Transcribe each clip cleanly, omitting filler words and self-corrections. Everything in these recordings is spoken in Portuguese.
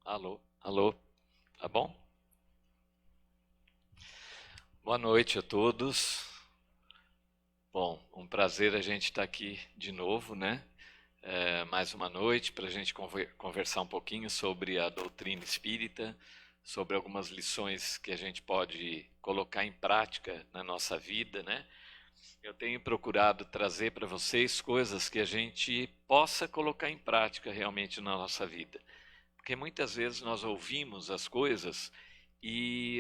Alô, alô, tá bom? Boa noite a todos. Bom, um prazer a gente estar aqui de novo, né? Mais uma noite para a gente conversar um pouquinho sobre a doutrina espírita, sobre algumas lições que a gente pode colocar em prática na nossa vida, né? Eu tenho procurado trazer para vocês coisas que a gente possa colocar em prática realmente na nossa vida. Porque muitas vezes nós ouvimos as coisas,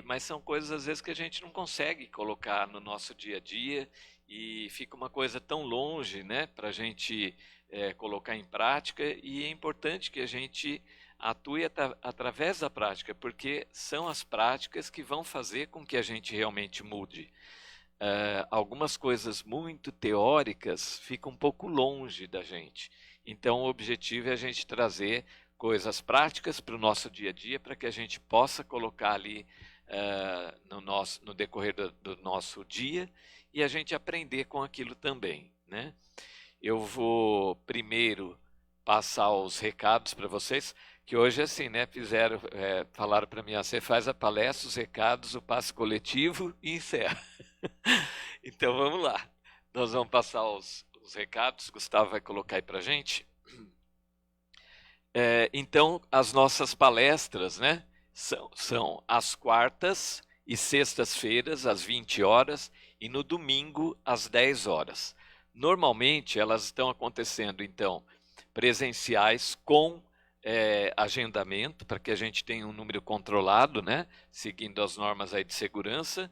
mas são coisas às vezes que a gente não consegue colocar no nosso dia a dia e fica uma coisa tão longe, né, para a gente colocar em prática, e é importante que a gente atue através da prática, porque são as práticas que vão fazer com que a gente realmente mude. Algumas coisas muito teóricas ficam um pouco longe da gente. Então, o objetivo é a gente trazer coisas práticas para o nosso dia a dia, para que a gente possa colocar ali no decorrer do nosso dia e a gente aprender com aquilo também, né? Eu vou primeiro passar os recados para vocês, que hoje assim, né? Falaram para mim, você faz a palestra, os recados, o passe coletivo e encerra. Então vamos lá. Nós vamos passar os recados. Gustavo vai colocar aí para a gente. Então, as nossas palestras, né, são às quartas e sextas-feiras, às 20 horas, e no domingo, às 10 horas. Normalmente, elas estão acontecendo, então, presenciais com agendamento, para que a gente tenha um número controlado, né, seguindo as normas aí de segurança.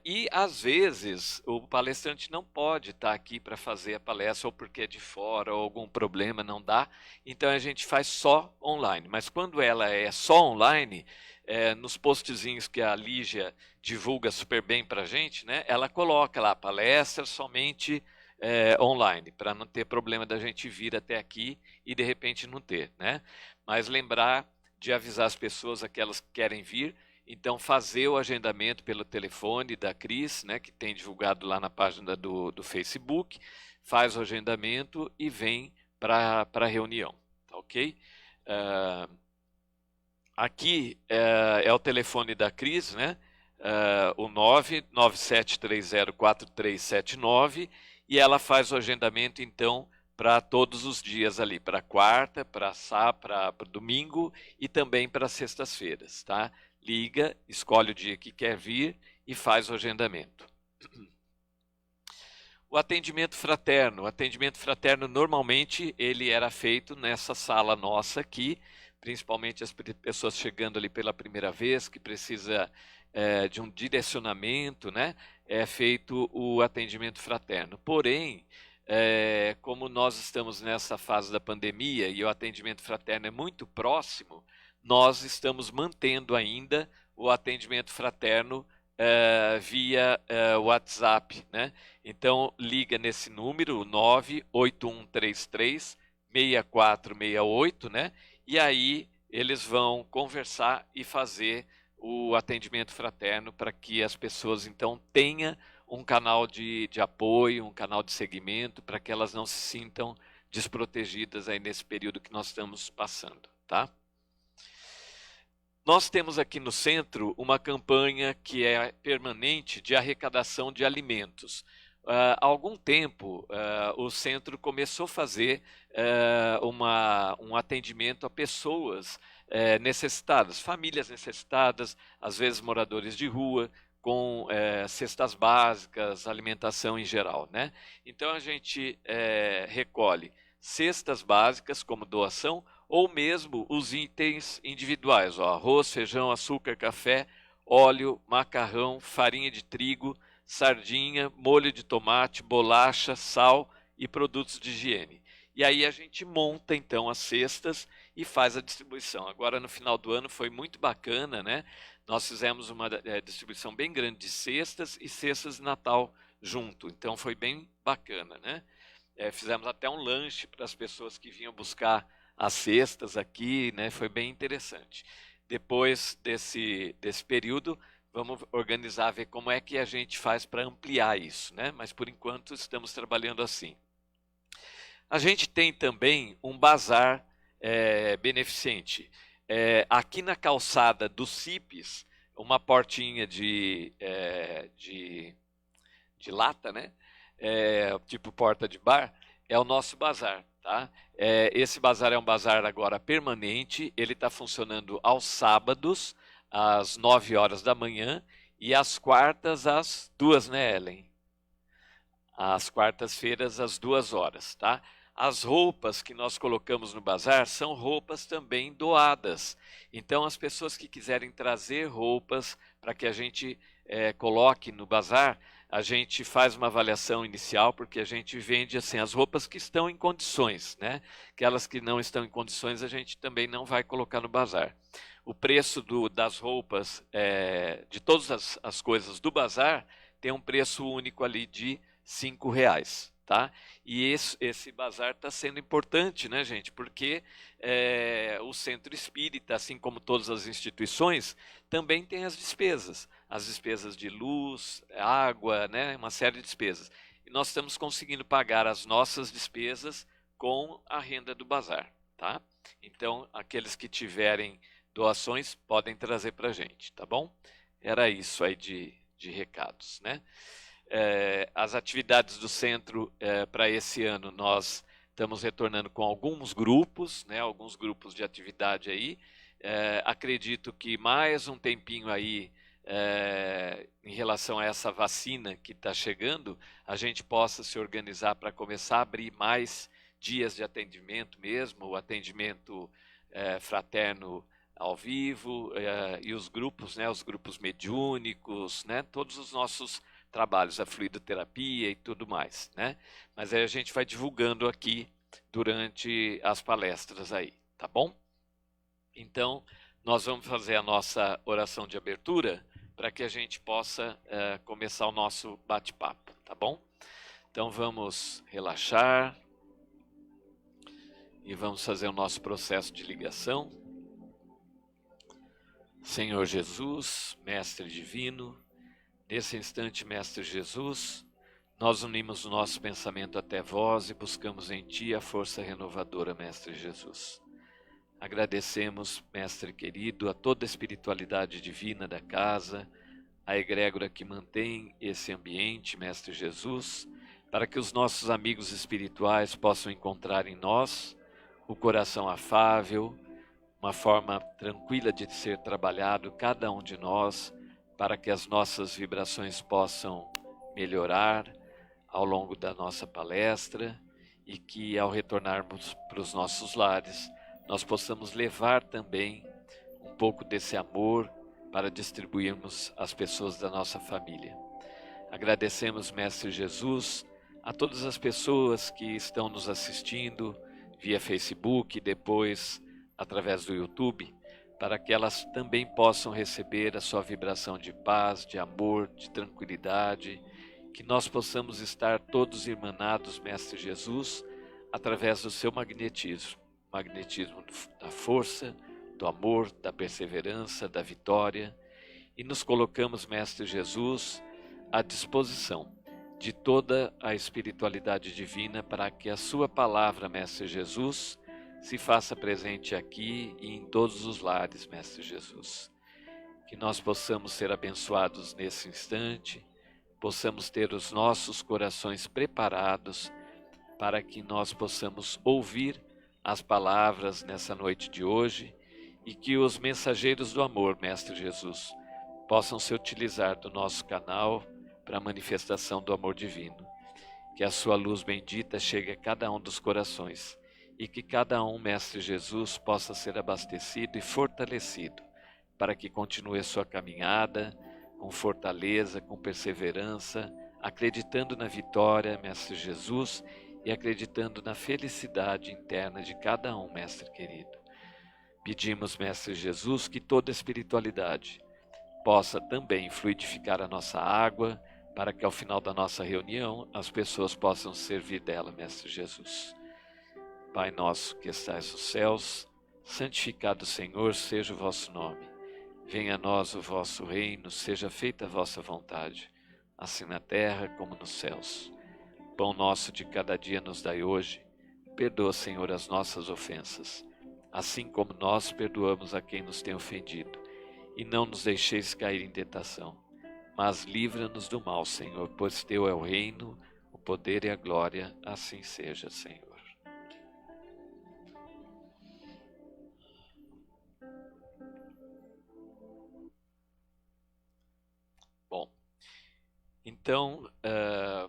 E às vezes o palestrante não pode estar aqui para fazer a palestra, ou porque é de fora, ou algum problema, não dá. Então a gente faz só online. Mas quando ela é só online, nos postzinhos que a Lígia divulga super bem para a gente, né, ela coloca lá palestra somente online, para não ter problema da gente vir até aqui e de repente não ter, né? Mas lembrar de avisar as pessoas, aquelas que querem vir, então fazer o agendamento pelo telefone da Cris, né, que tem divulgado lá na página do Facebook, faz o agendamento e vem para a reunião, tá ok? Aqui é o telefone da Cris, né? O 997304379, e ela faz o agendamento então para todos os dias ali, para quarta, para sábado, para domingo e também para sextas-feiras, tá? Liga, escolhe o dia que quer vir e faz o agendamento. O atendimento fraterno normalmente ele era feito nessa sala nossa aqui, principalmente as pessoas chegando ali pela primeira vez, que precisa de um direcionamento, né? É feito o atendimento fraterno. Porém, como nós estamos nessa fase da pandemia e o atendimento fraterno é muito próximo, nós estamos mantendo ainda o atendimento fraterno via WhatsApp, né? Então liga nesse número 98133 6468, né? E aí eles vão conversar e fazer o atendimento fraterno para que as pessoas então tenham um canal de apoio, um canal de segmento, para que elas não se sintam desprotegidas aí nesse período que nós estamos passando, tá? Nós temos aqui no centro uma campanha que é permanente de arrecadação de alimentos. Há algum tempo, o centro começou a fazer um atendimento a pessoas necessitadas, famílias necessitadas, às vezes moradores de rua, com cestas básicas, alimentação em geral, né? Então a gente recolhe cestas básicas como doação, ou mesmo os itens individuais, ó, arroz, feijão, açúcar, café, óleo, macarrão, farinha de trigo, sardinha, molho de tomate, bolacha, sal e produtos de higiene. E aí a gente monta então as cestas e faz a distribuição. Agora no final do ano foi muito bacana, né? Nós fizemos uma distribuição bem grande de cestas e cestas de Natal junto. Então foi bem bacana, né? Fizemos até um lanche para as pessoas que vinham buscar as cestas aqui, né? Foi bem interessante. Depois desse período, vamos organizar, ver como é que a gente faz para ampliar isso, né? Mas por enquanto estamos trabalhando assim. A gente tem também um bazar beneficente. Aqui na calçada do CIPES, uma portinha de lata, né? Tipo porta de bar, é o nosso bazar, tá? Esse bazar é um bazar agora permanente, ele está funcionando aos sábados, às 9 horas da manhã, e às quartas, às 2, né, Ellen? Às quartas-feiras, às 2 horas, tá? As roupas que nós colocamos no bazar são roupas também doadas. Então, as pessoas que quiserem trazer roupas para que a gente coloque no bazar, a gente faz uma avaliação inicial, porque a gente vende assim as roupas que estão em condições, né? Aquelas que não estão em condições, a gente também não vai colocar no bazar. O preço das roupas, de todas as coisas do bazar, tem um preço único ali de R$ 5, tá? E esse bazar está sendo importante, né, gente? Porque o centro espírita, assim como todas as instituições, também tem as despesas de luz, água, né? Uma série de despesas. E nós estamos conseguindo pagar as nossas despesas com a renda do bazar, tá? Então, aqueles que tiverem doações podem trazer para a gente, tá bom? Era isso aí de recados, né? As atividades do centro para esse ano nós estamos retornando com alguns grupos, né, alguns grupos de atividade aí. Acredito que mais um tempinho aí em relação a essa vacina que está chegando, a gente possa se organizar para começar a abrir mais dias de atendimento mesmo, o atendimento fraterno ao vivo, e os grupos, né, os grupos mediúnicos, né, todos os nossos trabalhos, a fluidoterapia e tudo mais, né? Mas aí a gente vai divulgando aqui durante as palestras aí, tá bom? Então, nós vamos fazer a nossa oração de abertura para que a gente possa começar o nosso bate-papo, tá bom? Então vamos relaxar e vamos fazer o nosso processo de ligação. Senhor Jesus, Mestre Divino, nesse instante, Mestre Jesus, nós unimos o nosso pensamento até vós e buscamos em Ti a força renovadora, Mestre Jesus. Agradecemos, Mestre querido, a toda a espiritualidade divina da casa, a egrégora que mantém esse ambiente, Mestre Jesus, para que os nossos amigos espirituais possam encontrar em nós o coração afável, uma forma tranquila de ser trabalhado cada um de nós, para que as nossas vibrações possam melhorar ao longo da nossa palestra e que ao retornarmos para os nossos lares, nós possamos levar também um pouco desse amor para distribuirmos às pessoas da nossa família. Agradecemos, Mestre Jesus, a todas as pessoas que estão nos assistindo via Facebook, depois através do YouTube, para que elas também possam receber a sua vibração de paz, de amor, de tranquilidade, que nós possamos estar todos irmanados, Mestre Jesus, através do seu magnetismo da força, do amor, da perseverança, da vitória, e nos colocamos, Mestre Jesus, à disposição de toda a espiritualidade divina para que a sua palavra, Mestre Jesus, se faça presente aqui e em todos os lares, Mestre Jesus. Que nós possamos ser abençoados nesse instante, possamos ter os nossos corações preparados para que nós possamos ouvir as palavras nessa noite de hoje e que os mensageiros do amor, Mestre Jesus, possam se utilizar do nosso canal para a manifestação do amor divino. Que a sua luz bendita chegue a cada um dos corações e que cada um, Mestre Jesus, possa ser abastecido e fortalecido para que continue a sua caminhada com fortaleza, com perseverança, acreditando na vitória, Mestre Jesus, e acreditando na felicidade interna de cada um, Mestre querido. Pedimos, Mestre Jesus, que toda espiritualidade possa também fluidificar a nossa água, para que ao final da nossa reunião as pessoas possam servir dela, Mestre Jesus. Pai nosso que estais nos céus, santificado Senhor seja o vosso nome. Venha a nós o vosso reino, seja feita a vossa vontade, assim na terra como nos céus. Pão nosso de cada dia nos dai hoje. Perdoa, Senhor, as nossas ofensas, assim como nós perdoamos a quem nos tem ofendido. E não nos deixeis cair em tentação, mas livra-nos do mal, Senhor, pois teu é o reino, o poder e a glória, assim seja, Senhor. Bom, então,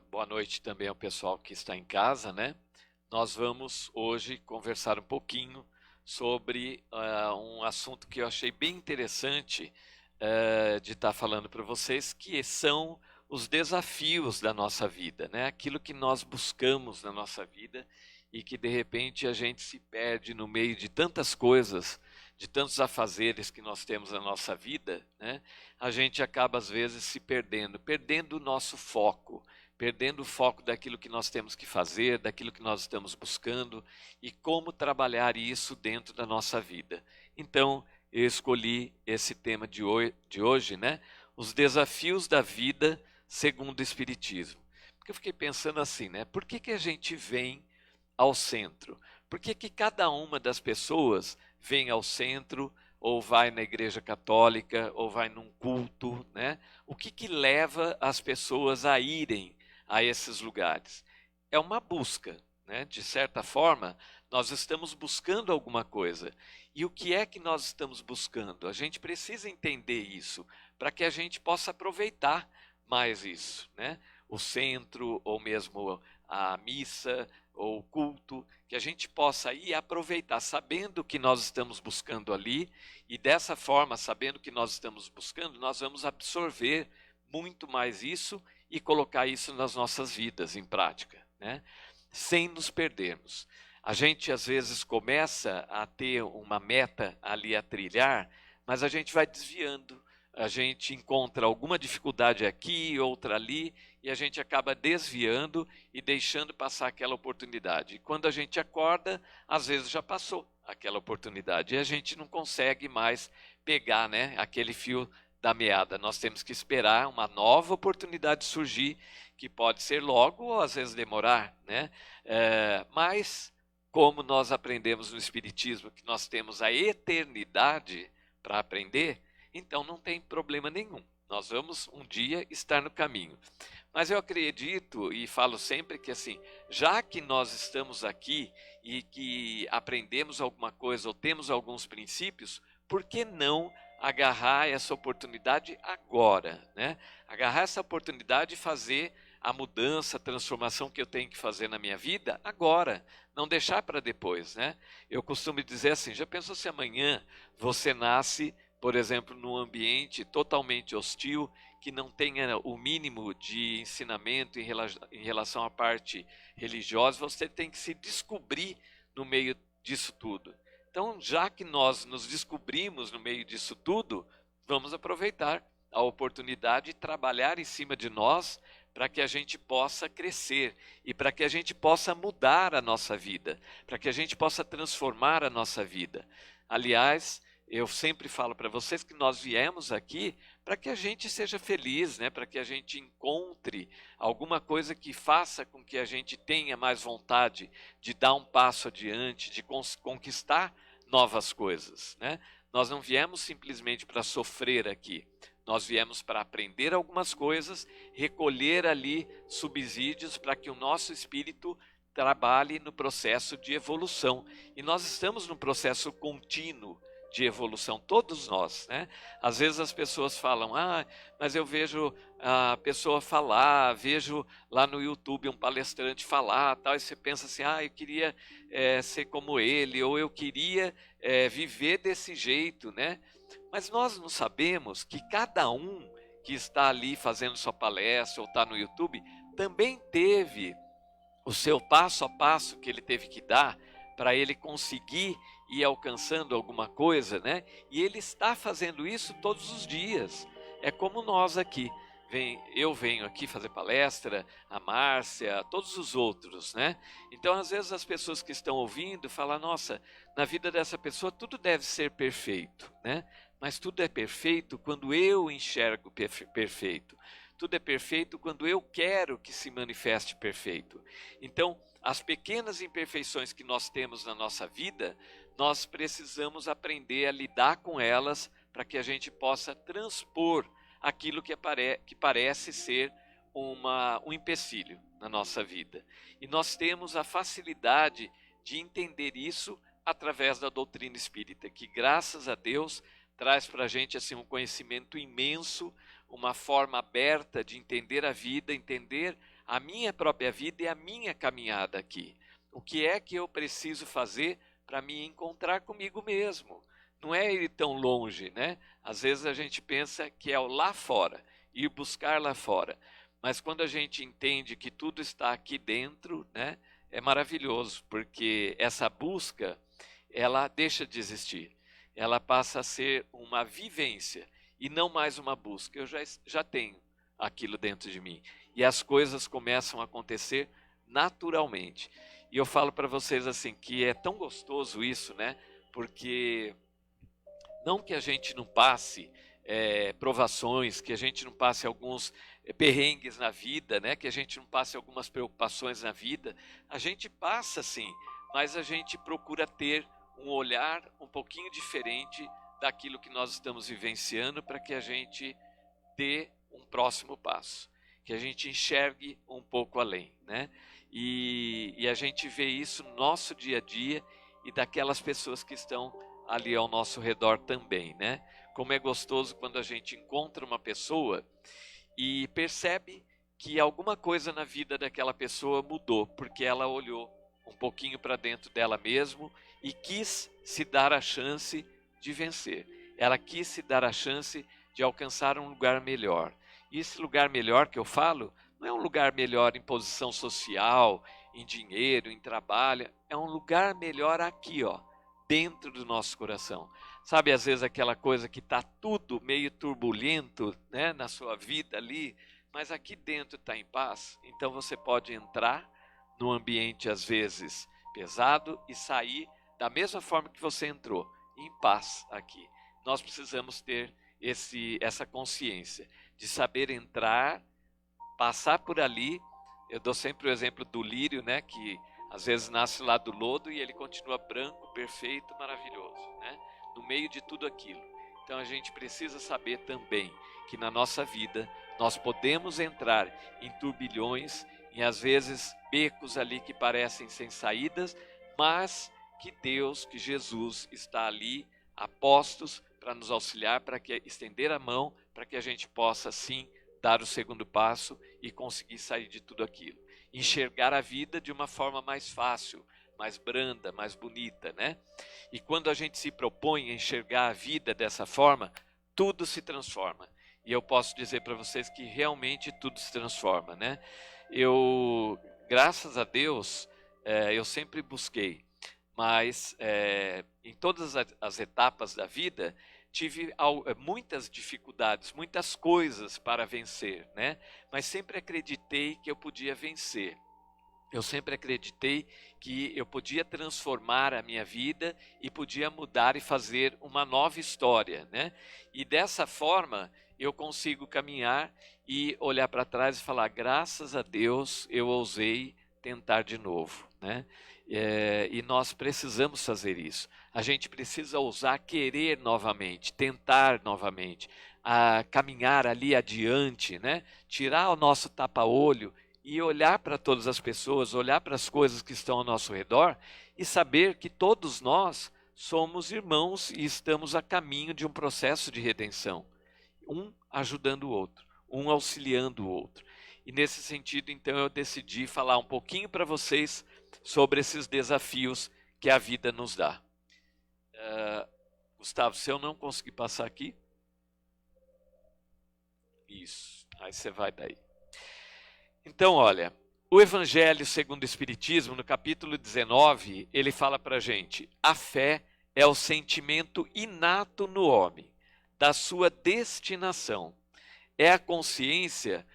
boa noite também ao pessoal que está em casa, né? Nós vamos hoje conversar um pouquinho sobre um assunto que eu achei bem interessante de estar falando para vocês, que são os desafios da nossa vida, né? Aquilo que nós buscamos na nossa vida e que de repente a gente se perde no meio de tantas coisas, de tantos afazeres que nós temos na nossa vida, né? A gente acaba às vezes se perdendo o nosso foco, perdendo o foco daquilo que nós temos que fazer, daquilo que nós estamos buscando e como trabalhar isso dentro da nossa vida. Então, eu escolhi esse tema de hoje, né? Os desafios da vida segundo o Espiritismo. Porque eu fiquei pensando assim, né? Por que a gente vem ao centro? Por que cada uma das pessoas vem ao centro ou vai na igreja católica ou vai num culto, né? O que leva as pessoas a irem a esses lugares? É uma busca, né? De certa forma, nós estamos buscando alguma coisa. E o que é que nós estamos buscando? A gente precisa entender isso para que a gente possa aproveitar mais isso, né? O centro ou mesmo a missa ou culto, que a gente possa ir aproveitar, sabendo o que nós estamos buscando ali, e dessa forma, sabendo o que nós estamos buscando, nós vamos absorver muito mais isso e colocar isso nas nossas vidas em prática, né? Sem nos perdermos. A gente às vezes começa a ter uma meta ali a trilhar, mas a gente vai desviando, a gente encontra alguma dificuldade aqui, outra ali, e a gente acaba desviando e deixando passar aquela oportunidade. E quando a gente acorda, às vezes já passou aquela oportunidade e a gente não consegue mais pegar, né, aquele fio da meada. Nós temos que esperar uma nova oportunidade surgir, que pode ser logo ou às vezes demorar, né? Mas como nós aprendemos no Espiritismo que nós temos a eternidade para aprender, então não tem problema nenhum. Nós vamos um dia estar no caminho. Mas eu acredito e falo sempre que assim, já que nós estamos aqui e que aprendemos alguma coisa ou temos alguns princípios, por que não agarrar essa oportunidade agora, né? Agarrar essa oportunidade e fazer a mudança, a transformação que eu tenho que fazer na minha vida agora, não deixar para depois, né? Eu costumo dizer assim, já pensou se amanhã você nasce, por exemplo, num ambiente totalmente hostil, que não tenha o mínimo de ensinamento em relação à parte religiosa, você tem que se descobrir no meio disso tudo. Então, já que nós nos descobrimos no meio disso tudo, vamos aproveitar a oportunidade de trabalhar em cima de nós para que a gente possa crescer e para que a gente possa mudar a nossa vida, para que a gente possa transformar a nossa vida. Aliás, eu sempre falo para vocês que nós viemos aqui para que a gente seja feliz, né? Para que a gente encontre alguma coisa que faça com que a gente tenha mais vontade de dar um passo adiante, de conquistar novas coisas, né? Nós não viemos simplesmente para sofrer aqui. Nós viemos para aprender algumas coisas, recolher ali subsídios para que o nosso espírito trabalhe no processo de evolução. E nós estamos num processo contínuo de evolução, todos nós, né? Às vezes as pessoas falam, mas eu vejo a pessoa falar, vejo lá no YouTube um palestrante falar, tal, e você pensa assim, eu queria ser como ele, ou eu queria viver desse jeito, né? Mas nós não sabemos que cada um que está ali fazendo sua palestra ou está no YouTube também teve o seu passo a passo que ele teve que dar para ele conseguir ir alcançando alguma coisa, né? E ele está fazendo isso todos os dias. É como nós aqui. Eu venho aqui fazer palestra, a Márcia, todos os outros, né? Então, às vezes as pessoas que estão ouvindo falam, nossa, na vida dessa pessoa tudo deve ser perfeito, né? Mas tudo é perfeito quando eu enxergo perfeito. Tudo é perfeito quando eu quero que se manifeste perfeito. Então, as pequenas imperfeições que nós temos na nossa vida, nós precisamos aprender a lidar com elas para que a gente possa transpor aquilo que parece ser um empecilho na nossa vida. E nós temos a facilidade de entender isso através da doutrina espírita, que graças a Deus traz para a gente assim, um conhecimento imenso, uma forma aberta de entender a vida, entender a minha própria vida e a minha caminhada aqui. O que é que eu preciso fazer para me encontrar comigo mesmo? Não é ir tão longe, né? Às vezes a gente pensa que é o lá fora, ir buscar lá fora. Mas quando a gente entende que tudo está aqui dentro, né? É maravilhoso, porque essa busca, ela deixa de existir. Ela passa a ser uma vivência e não mais uma busca. Eu já tenho aquilo dentro de mim. E as coisas começam a acontecer naturalmente. E eu falo para vocês assim, que é tão gostoso isso, né? Porque não que a gente não passe provações, que a gente não passe alguns perrengues na vida, né? Que a gente não passe algumas preocupações na vida. A gente passa sim, mas a gente procura ter um olhar um pouquinho diferente daquilo que nós estamos vivenciando para que a gente dê um próximo passo, que a gente enxergue um pouco além, né? E a gente vê isso no nosso dia a dia e daquelas pessoas que estão ali ao nosso redor também, né? Como é gostoso quando a gente encontra uma pessoa e percebe que alguma coisa na vida daquela pessoa mudou, porque ela olhou um pouquinho para dentro dela mesmo e quis se dar a chance de vencer. Ela quis se dar a chance de alcançar um lugar melhor. E esse lugar melhor que eu falo, não é um lugar melhor em posição social, em dinheiro, em trabalho, é um lugar melhor aqui, ó, dentro do nosso coração. Sabe, às vezes aquela coisa que está tudo meio turbulento, né, na sua vida ali, mas aqui dentro está em paz, então você pode entrar num ambiente às vezes pesado e sair da mesma forma que você entrou, em paz aqui. Nós precisamos ter essa consciência de saber entrar, passar por ali. Eu dou sempre o exemplo do lírio, né, que às vezes nasce lá do lodo e ele continua branco, perfeito, maravilhoso, né, no meio de tudo aquilo. Então a gente precisa saber também que na nossa vida nós podemos entrar em turbilhões, em às vezes becos ali que parecem sem saídas, mas que Deus, que Jesus está ali a postos para nos auxiliar, para que estender a mão, para que a gente possa sim dar o segundo passo e conseguir sair de tudo aquilo. Enxergar a vida de uma forma mais fácil, mais branda, mais bonita, né? E quando a gente se propõe a enxergar a vida dessa forma, tudo se transforma. E eu posso dizer para vocês que realmente tudo se transforma, né? Eu, graças a Deus, eu sempre busquei, mas em todas as etapas da vida, tive muitas dificuldades, muitas coisas para vencer, né? Mas sempre acreditei que eu podia vencer. Eu sempre acreditei que eu podia transformar a minha vida e podia mudar e fazer uma nova história, né? E dessa forma eu consigo caminhar e olhar para trás e falar, graças a Deus eu ousei tentar de novo, né? E nós precisamos fazer isso. A gente precisa ousar querer novamente, tentar novamente, a caminhar ali adiante, né? Tirar o nosso tapa-olho e olhar para todas as pessoas, olhar para as coisas que estão ao nosso redor e saber que todos nós somos irmãos e estamos a caminho de um processo de redenção. Um ajudando o outro, um auxiliando o outro. E nesse sentido, então, eu decidi falar um pouquinho para vocês sobre esses desafios que a vida nos dá. Gustavo, se eu não conseguir passar aqui... Isso, aí você vai daí. Então, olha, o Evangelho segundo o Espiritismo, no capítulo 19, ele fala para a gente, a fé é o sentimento inato no homem, da sua destinação. É a consciência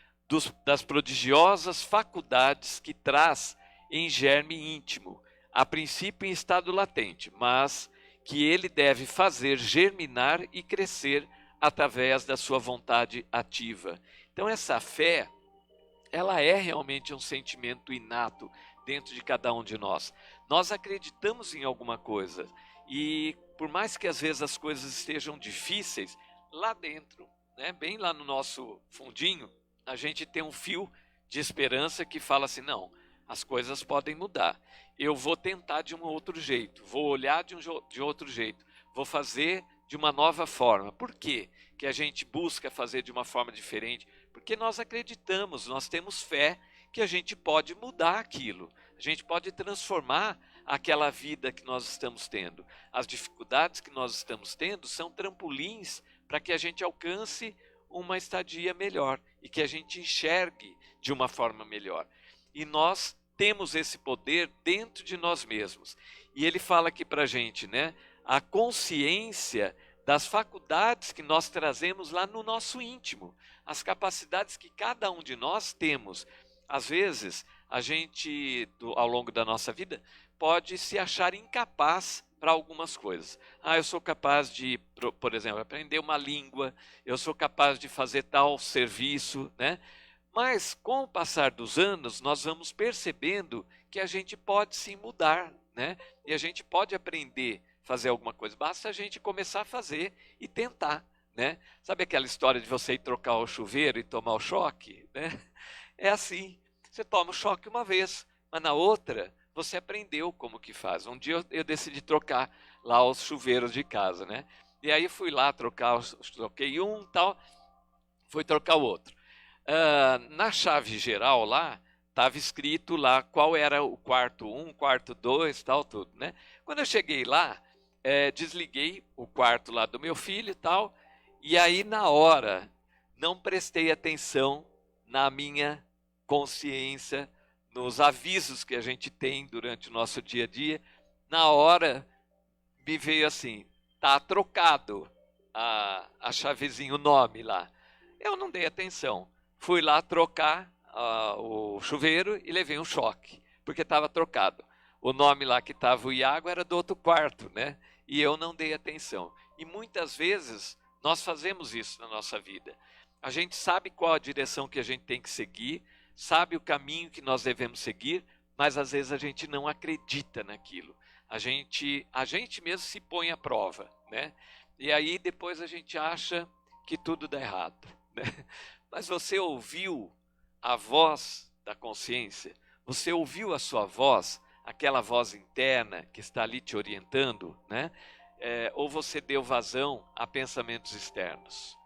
das prodigiosas faculdades que traz em germe íntimo, a princípio em estado latente, mas que ele deve fazer germinar e crescer através da sua vontade ativa. Então essa fé, ela é realmente um sentimento inato dentro de cada um de nós. Nós acreditamos em alguma coisa e por mais que às vezes as coisas estejam difíceis, lá dentro, né, bem lá no nosso fundinho, a gente tem um fio de esperança que fala assim, não, as coisas podem mudar. Eu vou tentar de um outro jeito, vou olhar de outro jeito, vou fazer de uma nova forma. Por quê que a gente busca fazer de uma forma diferente? Porque nós acreditamos, nós temos fé que a gente pode mudar aquilo. A gente pode transformar aquela vida que nós estamos tendo. As dificuldades que nós estamos tendo são trampolins para que a gente alcance uma estadia melhor e que a gente enxergue de uma forma melhor. E nós temos esse poder dentro de nós mesmos. E ele fala aqui para a gente, né? A consciência das faculdades que nós trazemos lá no nosso íntimo, as capacidades que cada um de nós temos. Às vezes, a gente, ao longo da nossa vida, pode se achar incapaz para algumas coisas. Eu sou capaz de, por exemplo, aprender uma língua, eu sou capaz de fazer tal serviço, né? Mas, com o passar dos anos, nós vamos percebendo que a gente pode sim mudar, né? E a gente pode aprender a fazer alguma coisa. Basta a gente começar a fazer e tentar, né? Sabe aquela história de você ir trocar o chuveiro e tomar o choque, né? É assim, você toma o choque uma vez, mas na outra você aprendeu como que faz. Um dia eu decidi trocar lá os chuveiros de casa, né? E aí fui lá trocar, troquei um tal, fui trocar o outro. Na chave geral lá, estava escrito lá qual era o quarto 1, quarto 2, tal, tudo, né? Quando eu cheguei lá, desliguei o quarto lá do meu filho e tal, e aí na hora não prestei atenção na minha consciência, nos avisos que a gente tem durante o nosso dia a dia. Na hora me veio assim, tá trocado a chavezinha, o nome lá. Eu não dei atenção. Fui lá trocar o chuveiro e levei um choque, porque estava trocado. O nome lá que estava o Iago era do outro quarto, né? E eu não dei atenção. E muitas vezes nós fazemos isso na nossa vida. A gente sabe qual a direção que a gente tem que seguir, sabe o caminho que nós devemos seguir, mas às vezes a gente não acredita naquilo. A gente mesmo se põe à prova, né? E aí depois a gente acha que tudo dá errado, né? Mas você ouviu a voz da consciência? Você ouviu a sua voz, aquela voz interna que está ali te orientando, né? Ou você deu vazão a pensamentos externos?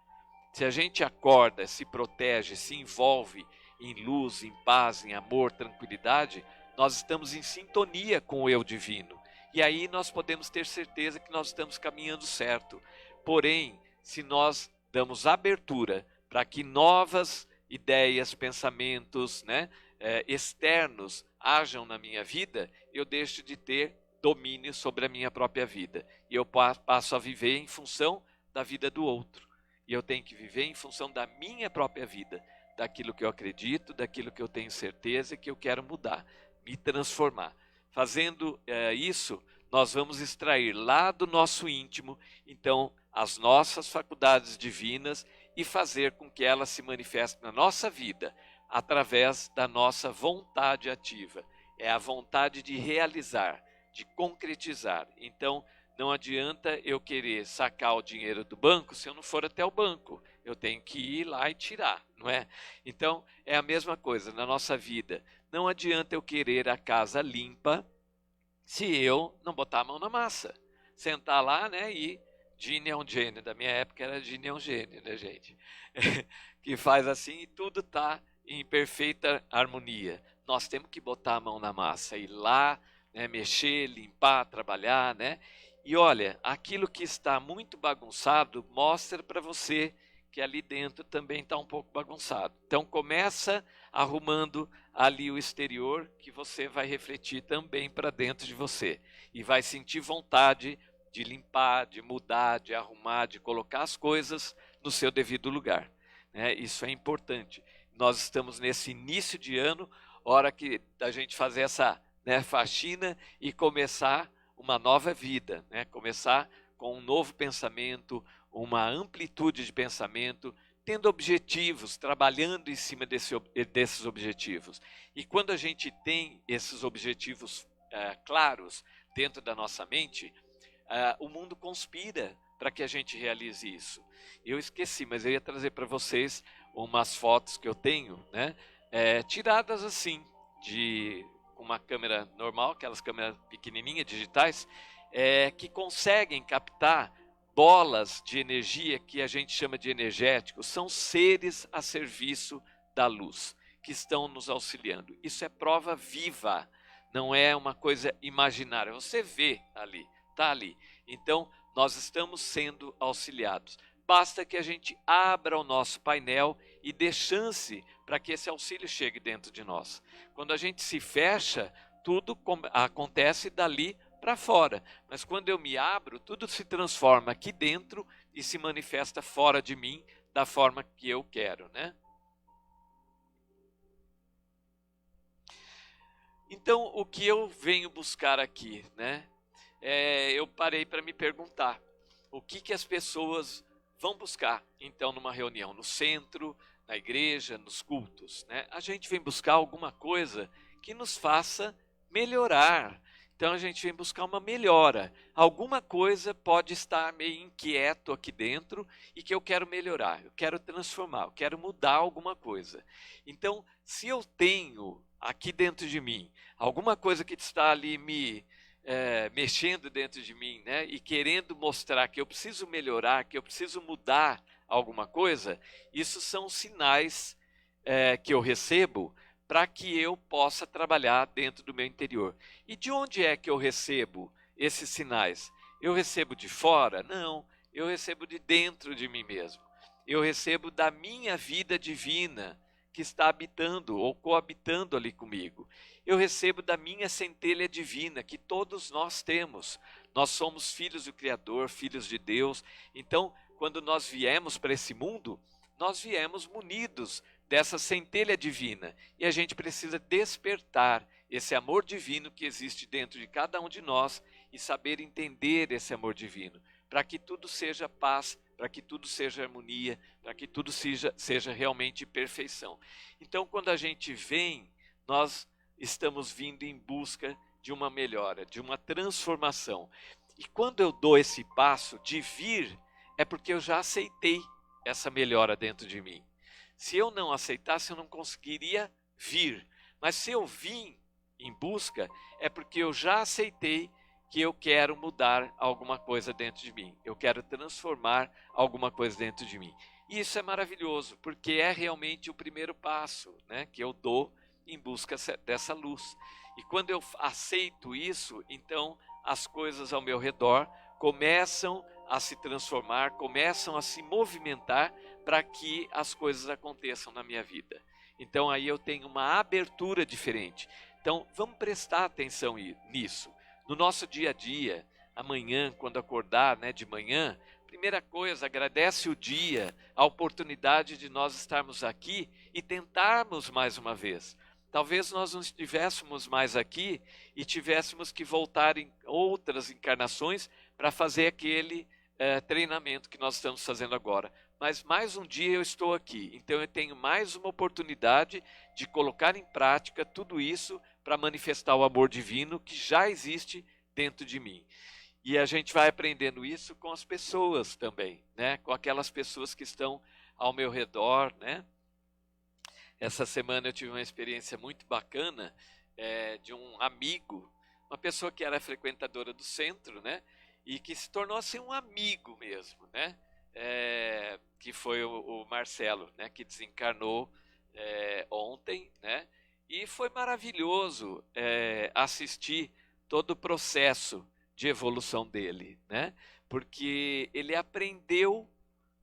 Se a gente acorda, se protege, se envolve em luz, em paz, em amor, tranquilidade, nós estamos em sintonia com o eu divino. E aí nós podemos ter certeza que nós estamos caminhando certo. Porém, se nós damos abertura para que novas ideias, pensamentos, né, externos ajam na minha vida, eu deixo de ter domínio sobre a minha própria vida. E eu passo a viver em função da vida do outro. E eu tenho que viver em função da minha própria vida, daquilo que eu acredito, daquilo que eu tenho certeza e que eu quero mudar, me transformar. Fazendo isso, nós vamos extrair lá do nosso íntimo, então, as nossas faculdades divinas e fazer com que elas se manifestem na nossa vida através da nossa vontade ativa. É a vontade de realizar, de concretizar. Então, não adianta eu querer sacar o dinheiro do banco se eu não for até o banco. Eu tenho que ir lá e tirar, não é? Então, é a mesma coisa na nossa vida. Não adianta eu querer a casa limpa se eu não botar a mão na massa. Sentar lá, né, e Gini é um gênio. Da minha época era Gini é um gênio, né, gente? Que faz assim e tudo está em perfeita harmonia. Nós temos que botar a mão na massa, ir lá, né, mexer, limpar, trabalhar, né? E olha, aquilo que está muito bagunçado mostra para você que ali dentro também está um pouco bagunçado. Então começa arrumando ali o exterior, que você vai refletir também para dentro de você. E vai sentir vontade de limpar, de mudar, de arrumar, de colocar as coisas no seu devido lugar, né? Isso é importante. Nós estamos nesse início de ano, hora que a gente fazer essa, né, faxina e começar uma nova vida, né? Começar com um novo pensamento, uma amplitude de pensamento, tendo objetivos, trabalhando em cima desses objetivos. E quando a gente tem esses objetivos claros dentro da nossa mente, o mundo conspira para que a gente realize isso. Eu esqueci, mas eu ia trazer para vocês umas fotos que eu tenho, né? Tiradas assim, com uma câmera normal, aquelas câmeras pequenininhas, digitais, que conseguem captar bolas de energia que a gente chama de energéticos. São seres a serviço da luz, que estão nos auxiliando. Isso é prova viva, não é uma coisa imaginária. Você vê ali, está ali. Então, nós estamos sendo auxiliados. Basta que a gente abra o nosso painel e dê chance para que esse auxílio chegue dentro de nós. Quando a gente se fecha, tudo acontece dali para fora. Mas quando eu me abro, tudo se transforma aqui dentro e se manifesta fora de mim da forma que eu quero, né? Então, o que eu venho buscar aqui, né? Eu parei para me perguntar o que as pessoas vão buscar, então, numa reunião, no centro, na igreja, nos cultos, né? A gente vem buscar alguma coisa que nos faça melhorar. Então, a gente vem buscar uma melhora. Alguma coisa pode estar meio inquieto aqui dentro e que eu quero melhorar, eu quero transformar, eu quero mudar alguma coisa. Então, se eu tenho aqui dentro de mim alguma coisa que está ali mexendo dentro de mim, né? E querendo mostrar que eu preciso melhorar, que eu preciso mudar alguma coisa, isso são sinais que eu recebo para que eu possa trabalhar dentro do meu interior. E de onde é que eu recebo esses sinais? Eu recebo de fora? Não, eu recebo de dentro de mim mesmo. Eu recebo da minha vida divina que está habitando ou coabitando ali comigo. Eu recebo da minha centelha divina que todos nós temos. Nós somos filhos do Criador, filhos de Deus. Então, quando nós viemos para esse mundo, nós viemos munidos dessa centelha divina. E a gente precisa despertar esse amor divino que existe dentro de cada um de nós e saber entender esse amor divino, para que tudo seja paz, para que tudo seja harmonia, para que tudo seja realmente perfeição. Então, quando a gente vem, nós estamos vindo em busca de uma melhora, de uma transformação. E quando eu dou esse passo de vir, é porque eu já aceitei essa melhora dentro de mim. Se eu não aceitasse, eu não conseguiria vir. Mas se eu vim em busca, é porque eu já aceitei que eu quero mudar alguma coisa dentro de mim. Eu quero transformar alguma coisa dentro de mim. E isso é maravilhoso, porque é realmente o primeiro passo, né, que eu dou em busca dessa luz. E quando eu aceito isso, então as coisas ao meu redor começam a se transformar, começam a se movimentar para que as coisas aconteçam na minha vida. Então aí eu tenho uma abertura diferente. Então vamos prestar atenção nisso. No nosso dia a dia, amanhã, quando acordar, né, de manhã, primeira coisa, agradece o dia, a oportunidade de nós estarmos aqui e tentarmos mais uma vez. Talvez nós não estivéssemos mais aqui e tivéssemos que voltar em outras encarnações para fazer aquele treinamento que nós estamos fazendo agora. Mas mais um dia eu estou aqui, então eu tenho mais uma oportunidade de colocar em prática tudo isso para manifestar o amor divino que já existe dentro de mim. E a gente vai aprendendo isso com as pessoas também, né? Com aquelas pessoas que estão ao meu redor, né? Essa semana eu tive uma experiência muito bacana de um amigo, uma pessoa que era frequentadora do centro, né? E que se tornou assim um amigo mesmo, né? Que foi o Marcelo, né? Que desencarnou ontem, né? E foi maravilhoso assistir todo o processo de evolução dele, né? Porque ele aprendeu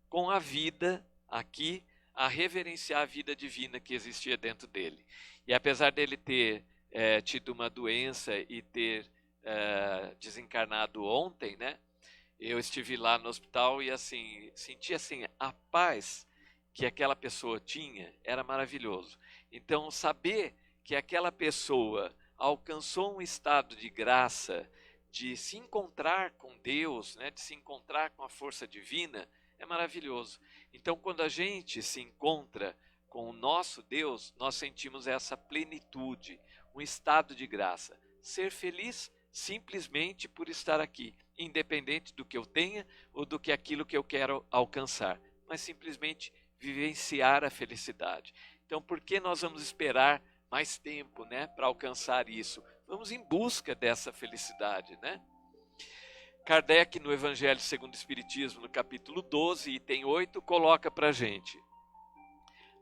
com a vida aqui a reverenciar a vida divina que existia dentro dele. E apesar dele ter tido uma doença e ter desencarnado ontem, né? Eu estive lá no hospital e assim senti assim a paz que aquela pessoa tinha era maravilhoso. Então saber que aquela pessoa alcançou um estado de graça, de se encontrar com Deus, né, de se encontrar com a força divina, é maravilhoso. Então, quando a gente se encontra com o nosso Deus, nós sentimos essa plenitude, um estado de graça. Ser feliz simplesmente por estar aqui, independente do que eu tenha ou do que aquilo que eu quero alcançar, mas simplesmente vivenciar a felicidade. Então, por que nós vamos esperar mais tempo, né, para alcançar isso? Vamos em busca dessa felicidade, né? Kardec, no Evangelho segundo o Espiritismo, no capítulo 12, item 8, coloca para a gente: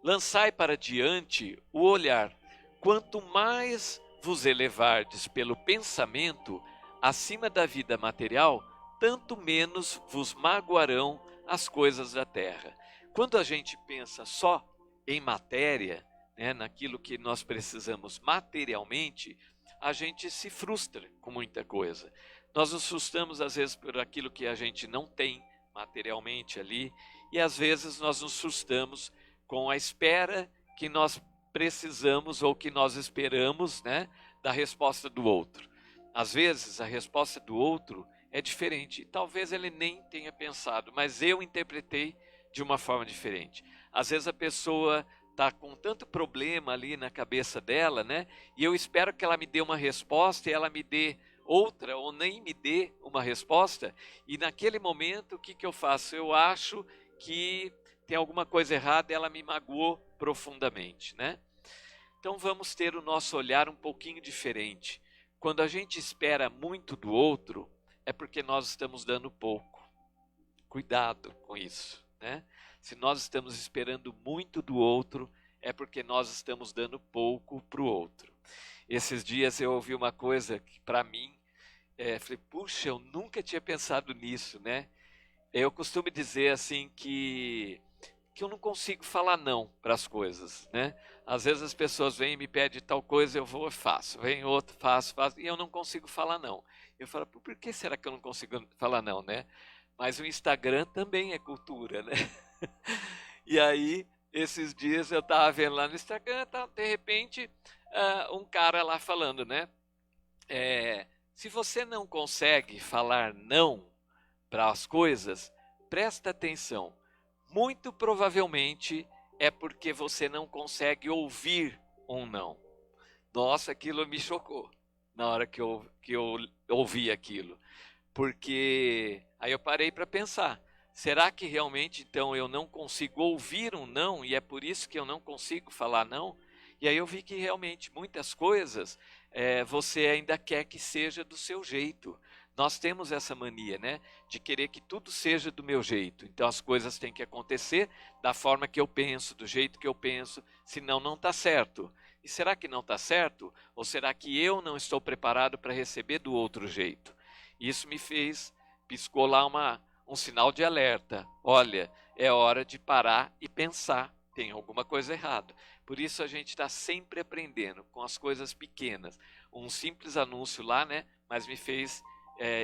lançai para diante o olhar, quanto mais vos elevardes pelo pensamento acima da vida material, tanto menos vos magoarão as coisas da terra. Quando a gente pensa só em matéria, né, naquilo que nós precisamos materialmente, a gente se frustra com muita coisa. Nós nos frustramos às vezes por aquilo que a gente não tem materialmente ali, e às vezes nós nos frustramos com a espera que nós precisamos ou que nós esperamos, né, da resposta do outro. Às vezes a resposta do outro é diferente, talvez ele nem tenha pensado, mas eu interpretei de uma forma diferente. Às vezes a pessoa está com tanto problema ali na cabeça dela, né, e eu espero que ela me dê uma resposta e ela me dê outra, ou nem me dê uma resposta, e naquele momento o que eu faço? Eu acho que tem alguma coisa errada e ela me magoou profundamente, né? Então vamos ter o nosso olhar um pouquinho diferente. Quando a gente espera muito do outro, é porque nós estamos dando pouco. Cuidado com isso, né? Se nós estamos esperando muito do outro, é porque nós estamos dando pouco para o outro. Esses dias eu ouvi uma coisa que para mim, falei, puxa, eu nunca tinha pensado nisso, né? Eu costumo dizer assim que eu não consigo falar não para as coisas, né? Às vezes as pessoas vêm e me pedem tal coisa, eu vou e faço. Vem outro, faço, e eu não consigo falar não. Eu falo, por que será que eu não consigo falar não, né? Mas o Instagram também é cultura, né? E aí, esses dias eu estava vendo lá no Instagram, de repente, um cara lá falando, né? Se você não consegue falar não para as coisas, presta atenção. Muito provavelmente é porque você não consegue ouvir um não. Nossa, aquilo me chocou na hora que eu ouvi aquilo. Porque aí eu parei para pensar, será que realmente então eu não consigo ouvir um não e é por isso que eu não consigo falar não? E aí eu vi que realmente muitas coisas você ainda quer que seja do seu jeito. Nós temos essa mania, né, de querer que tudo seja do meu jeito. Então as coisas têm que acontecer da forma que eu penso, do jeito que eu penso, senão não está certo. E será que não está certo? Ou será que eu não estou preparado para receber do outro jeito? Isso me fez, piscou lá um sinal de alerta. Olha, é hora de parar e pensar, tem alguma coisa errada. Por isso a gente está sempre aprendendo com as coisas pequenas. Um simples anúncio lá, né, mas me fez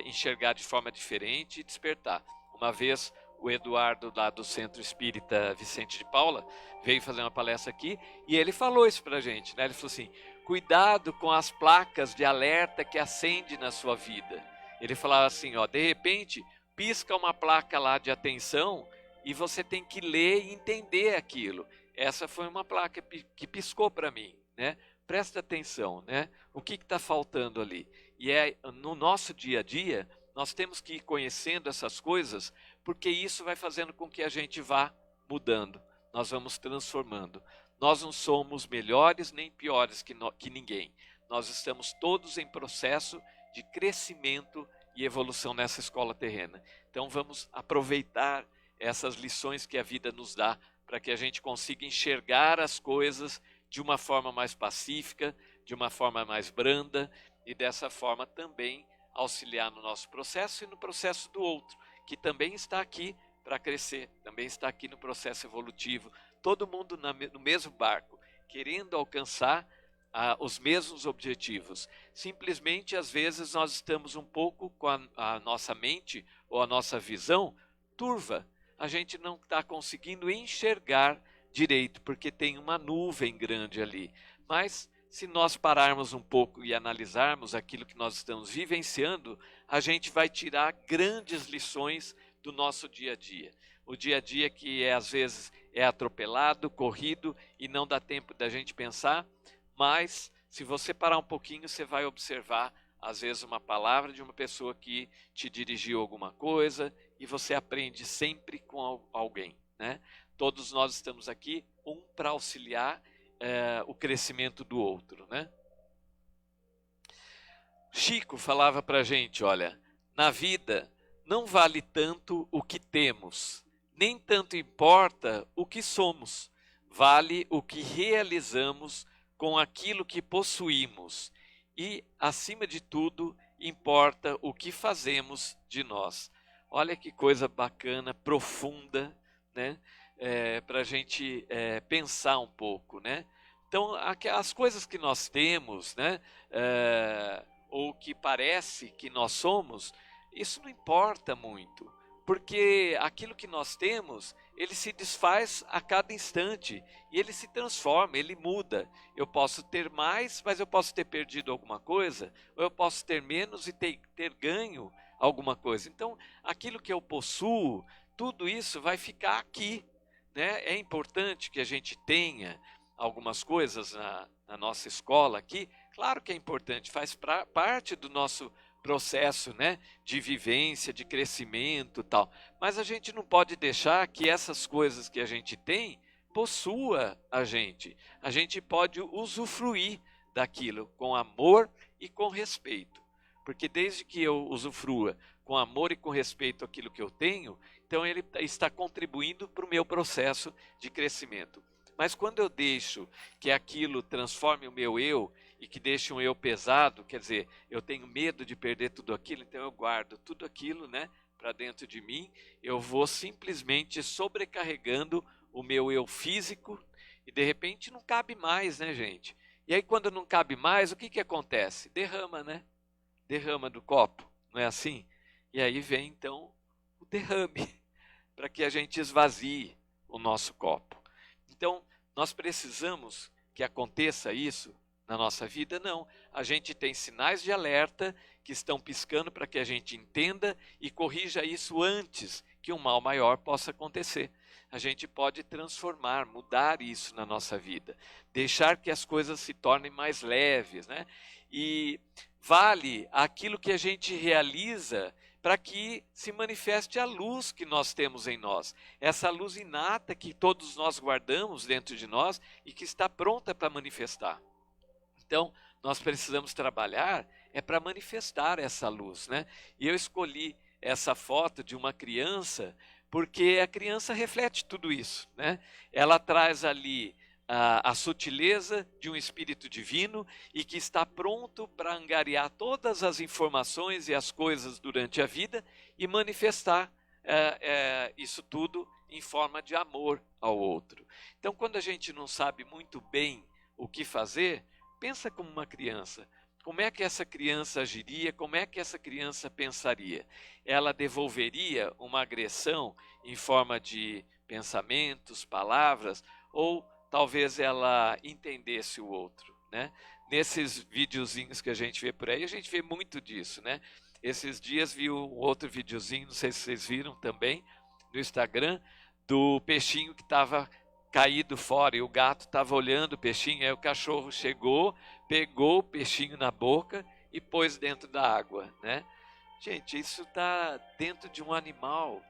enxergar de forma diferente e despertar. Uma vez o Eduardo lá do Centro Espírita Vicente de Paula veio fazer uma palestra aqui e ele falou isso pra gente, né? Ele falou assim, cuidado com as placas de alerta que acende na sua vida. Ele falava assim, ó, de repente pisca uma placa lá de atenção e você tem que ler e entender aquilo. Essa foi uma placa que piscou para mim, né? Presta atenção, né? O que está faltando ali? E no nosso dia a dia, nós temos que ir conhecendo essas coisas, porque isso vai fazendo com que a gente vá mudando. Nós vamos transformando. Nós não somos melhores nem piores que ninguém. Nós estamos todos em processo de crescimento e evolução nessa escola terrena. Então vamos aproveitar essas lições que a vida nos dá, para que a gente consiga enxergar as coisas de uma forma mais pacífica, de uma forma mais branda, e dessa forma também auxiliar no nosso processo e no processo do outro, que também está aqui para crescer, também está aqui no processo evolutivo, todo mundo no mesmo barco, querendo alcançar os mesmos objetivos. Simplesmente, às vezes, nós estamos um pouco com a nossa mente ou a nossa visão turva. A gente não está conseguindo enxergar direito, porque tem uma nuvem grande ali. Mas, se nós pararmos um pouco e analisarmos aquilo que nós estamos vivenciando, a gente vai tirar grandes lições do nosso dia a dia. O dia a dia que às vezes é atropelado, corrido e não dá tempo da gente pensar, mas se você parar um pouquinho, você vai observar às vezes uma palavra de uma pessoa que te dirigiu alguma coisa e você aprende sempre com alguém, né? Todos nós estamos aqui, um para auxiliar o crescimento do outro, né? Chico falava para a gente, olha, na vida não vale tanto o que temos, nem tanto importa o que somos, vale o que realizamos com aquilo que possuímos e, acima de tudo, importa o que fazemos de nós. Olha que coisa bacana, profunda, né? Para a gente pensar um pouco, né? Então, as coisas que nós temos, né? Ou que parece que nós somos, isso não importa muito, porque aquilo que nós temos, ele se desfaz a cada instante e ele se transforma, ele muda. Eu posso ter mais, mas eu posso ter perdido alguma coisa, ou eu posso ter menos e ter ganho alguma coisa. Então, aquilo que eu possuo, tudo isso vai ficar aqui, né? É importante que a gente tenha algumas coisas na nossa escola aqui. Claro que é importante, faz parte do nosso processo, né, de vivência, de crescimento e tal. Mas a gente não pode deixar que essas coisas que a gente tem possua a gente. A gente pode usufruir daquilo com amor e com respeito. Porque desde que eu usufrua com amor e com respeito aquilo que eu tenho, então ele está contribuindo para o meu processo de crescimento. Mas quando eu deixo que aquilo transforme o meu eu e que deixe um eu pesado, quer dizer, eu tenho medo de perder tudo aquilo, então eu guardo tudo aquilo, né, para dentro de mim, eu vou simplesmente sobrecarregando o meu eu físico e de repente não cabe mais, né, gente? E aí quando não cabe mais, o que que acontece? Derrama, né? Derrama do copo, não é assim? E aí vem então o derrame, para que a gente esvazie o nosso copo. Então, nós precisamos que aconteça isso na nossa vida? Não. A gente tem sinais de alerta que estão piscando para que a gente entenda e corrija isso antes que um mal maior possa acontecer. A gente pode transformar, mudar isso na nossa vida, deixar que as coisas se tornem mais leves, né? E vale aquilo que a gente realiza para que se manifeste a luz que nós temos em nós. Essa luz inata que todos nós guardamos dentro de nós e que está pronta para manifestar. Então, nós precisamos trabalhar para manifestar essa luz, né? E eu escolhi essa foto de uma criança porque a criança reflete tudo isso, né? Ela traz ali a sutileza de um espírito divino e que está pronto para angariar todas as informações e as coisas durante a vida e manifestar isso tudo em forma de amor ao outro. Então, quando a gente não sabe muito bem o que fazer, pensa como uma criança. Como é que essa criança agiria? Como é que essa criança pensaria? Ela devolveria uma agressão em forma de pensamentos, palavras, ou talvez ela entendesse o outro, né? Nesses videozinhos que a gente vê por aí, a gente vê muito disso, né? Esses dias vi um outro videozinho, não sei se vocês viram também, no Instagram, do peixinho que estava caído fora e o gato estava olhando o peixinho, aí o cachorro chegou, pegou o peixinho na boca e pôs dentro da água, né? Gente, isso está dentro de um animal,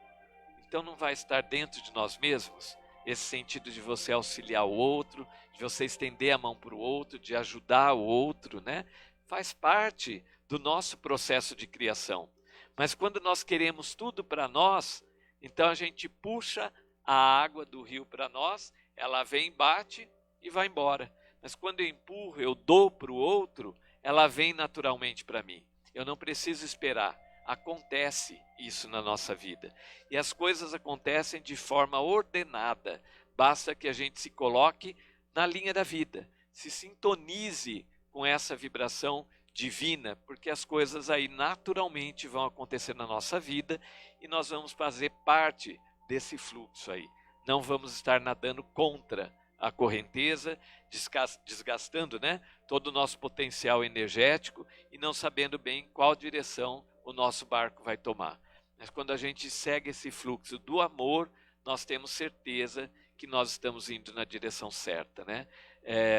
então não vai estar dentro de nós mesmos? Esse sentido de você auxiliar o outro, de você estender a mão para o outro, de ajudar o outro, né? Faz parte do nosso processo de criação. Mas quando nós queremos tudo para nós, então a gente puxa a água do rio para nós, ela vem, bate e vai embora. Mas quando eu empurro, eu dou para o outro, ela vem naturalmente para mim. Eu não preciso esperar. Acontece isso na nossa vida. E as coisas acontecem de forma ordenada. Basta que a gente se coloque na linha da vida, se sintonize com essa vibração divina, porque as coisas aí naturalmente vão acontecer na nossa vida e nós vamos fazer parte desse fluxo aí. Não vamos estar nadando contra a correnteza, desgastando, né, todo o nosso potencial energético e não sabendo bem qual direção o nosso barco vai tomar. Mas quando a gente segue esse fluxo do amor, nós temos certeza que nós estamos indo na direção certa, né?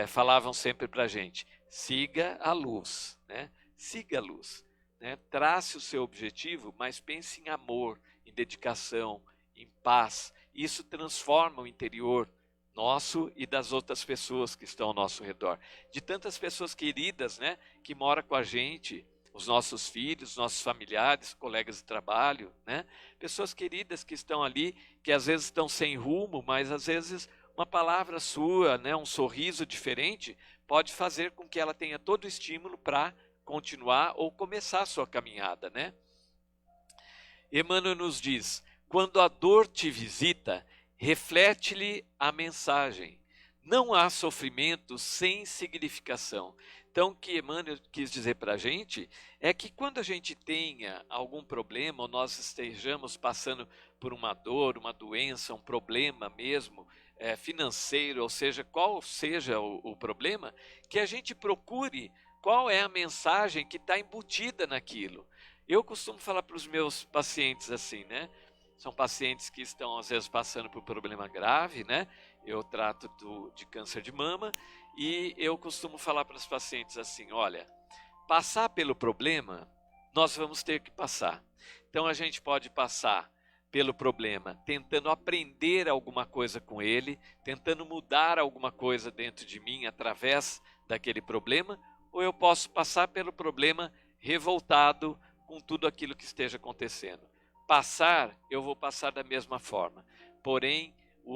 Falavam sempre para a gente, siga a luz, né? Siga a luz, né? Trace o seu objetivo, mas pense em amor, em dedicação, em paz. Isso transforma o interior nosso e das outras pessoas que estão ao nosso redor. De tantas pessoas queridas, né, que moram com a gente, os nossos filhos, nossos familiares, colegas de trabalho, né? Pessoas queridas que estão ali, que às vezes estão sem rumo, mas às vezes uma palavra sua, né, um sorriso diferente, pode fazer com que ela tenha todo o estímulo para continuar ou começar a sua caminhada, né? Emmanuel nos diz, quando a dor te visita, reflete-lhe a mensagem. Não há sofrimento sem significação. Então, o que Emmanuel quis dizer para a gente é que quando a gente tenha algum problema, ou nós estejamos passando por uma dor, uma doença, um problema mesmo, financeiro, ou seja, qual seja o problema, que a gente procure qual é a mensagem que está embutida naquilo. Eu costumo falar para os meus pacientes assim, né? São pacientes que estão às vezes passando por problema grave, né? Eu trato de câncer de mama e eu costumo falar para os pacientes assim, olha, passar pelo problema, nós vamos ter que passar. Então a gente pode passar pelo problema tentando aprender alguma coisa com ele, tentando mudar alguma coisa dentro de mim através daquele problema, ou eu posso passar pelo problema revoltado com tudo aquilo que esteja acontecendo. Passar, eu vou passar da mesma forma. Porém,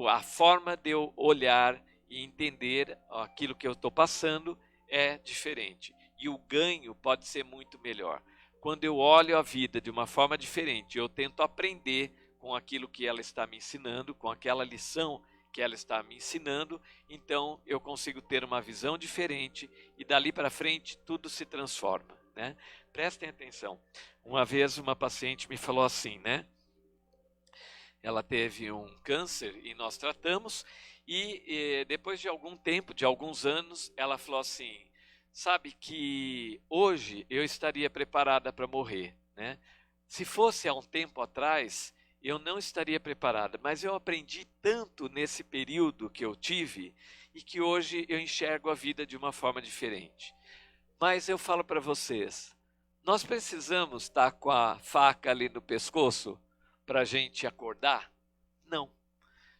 a forma de eu olhar e entender aquilo que eu estou passando é diferente. E o ganho pode ser muito melhor. Quando eu olho a vida de uma forma diferente, eu tento aprender com aquilo que ela está me ensinando, com aquela lição que ela está me ensinando, então eu consigo ter uma visão diferente e dali para frente tudo se transforma, né? Prestem atenção. Uma vez uma paciente me falou assim, né? Ela teve um câncer e nós tratamos e depois de algum tempo, de alguns anos, ela falou assim, sabe que hoje eu estaria preparada para morrer, né? Se fosse há um tempo atrás, eu não estaria preparada, mas eu aprendi tanto nesse período que eu tive e que hoje eu enxergo a vida de uma forma diferente. Mas eu falo para vocês, nós precisamos estar com a faca ali no pescoço para a gente acordar? Não.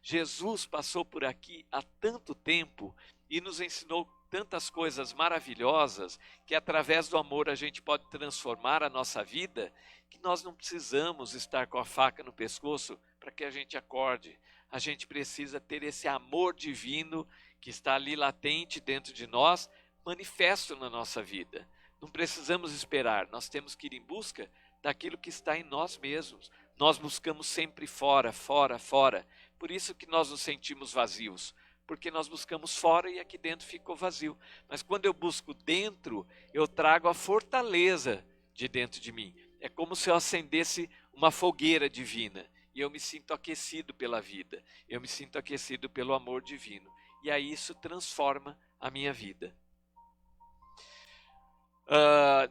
Jesus passou por aqui há tanto tempo e nos ensinou tantas coisas maravilhosas que através do amor a gente pode transformar a nossa vida, que nós não precisamos estar com a faca no pescoço para que a gente acorde. A gente precisa ter esse amor divino que está ali latente dentro de nós, manifesto na nossa vida. Não precisamos esperar, nós temos que ir em busca daquilo que está em nós mesmos. Nós buscamos sempre fora, fora, fora. Por isso que nós nos sentimos vazios, porque nós buscamos fora e aqui dentro ficou vazio. Mas quando eu busco dentro, eu trago a fortaleza de dentro de mim. É como se eu acendesse uma fogueira divina e eu me sinto aquecido pela vida, eu me sinto aquecido pelo amor divino. E aí isso transforma a minha vida.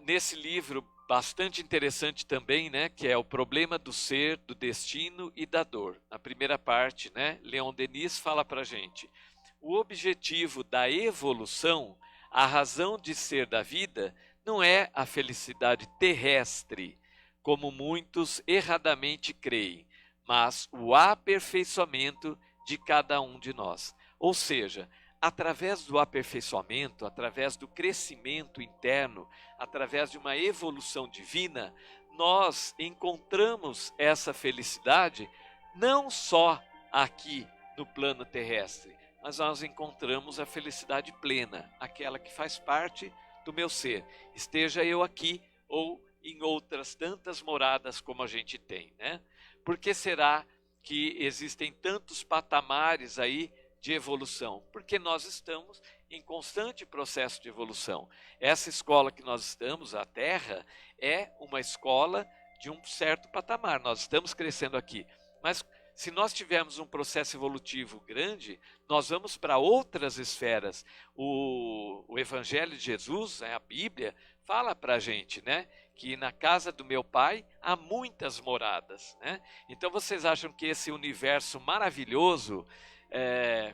Nesse livro bastante interessante também, né, que é o problema do ser, do destino e da dor. Na primeira parte, né, Leon Denis fala para a gente, o objetivo da evolução, a razão de ser da vida, não é a felicidade terrestre, como muitos erradamente creem, mas o aperfeiçoamento de cada um de nós. Ou seja, através do aperfeiçoamento, através do crescimento interno, através de uma evolução divina, nós encontramos essa felicidade não só aqui no plano terrestre, mas nós encontramos a felicidade plena, aquela que faz parte do meu ser, esteja eu aqui ou em outras tantas moradas como a gente tem, né? Por que será que existem tantos patamares aí de evolução? Porque nós estamos em constante processo de evolução. Essa escola que nós estamos, a Terra, é uma escola de um certo patamar. Nós estamos crescendo aqui. Mas Se nós tivermos um processo evolutivo grande, nós vamos para outras esferas. O Evangelho de Jesus, a Bíblia, fala para a gente, né, que na casa do meu pai há muitas moradas, né? Então vocês acham que esse universo maravilhoso,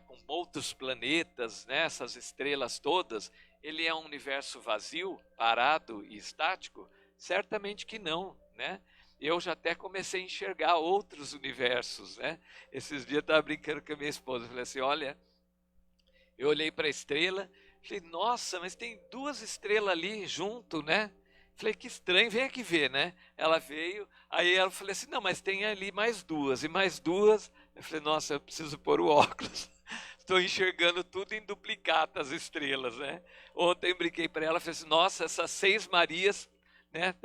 com outros planetas, né, essas estrelas todas, ele é um universo vazio, parado e estático? Certamente que não, né? Eu já até comecei a enxergar outros universos, né? Esses dias eu estava brincando com a minha esposa, falei assim, olha, eu olhei para a estrela, falei, nossa, mas tem duas estrelas ali junto, né? Falei, que estranho, vem aqui ver, né? Ela veio, aí ela falou assim, não, mas tem ali mais duas, e mais duas. Eu falei, nossa, eu preciso pôr o óculos. Estou enxergando tudo em duplicata as estrelas, né? Ontem eu brinquei para ela, falei assim, nossa, essas 6 Marias, né?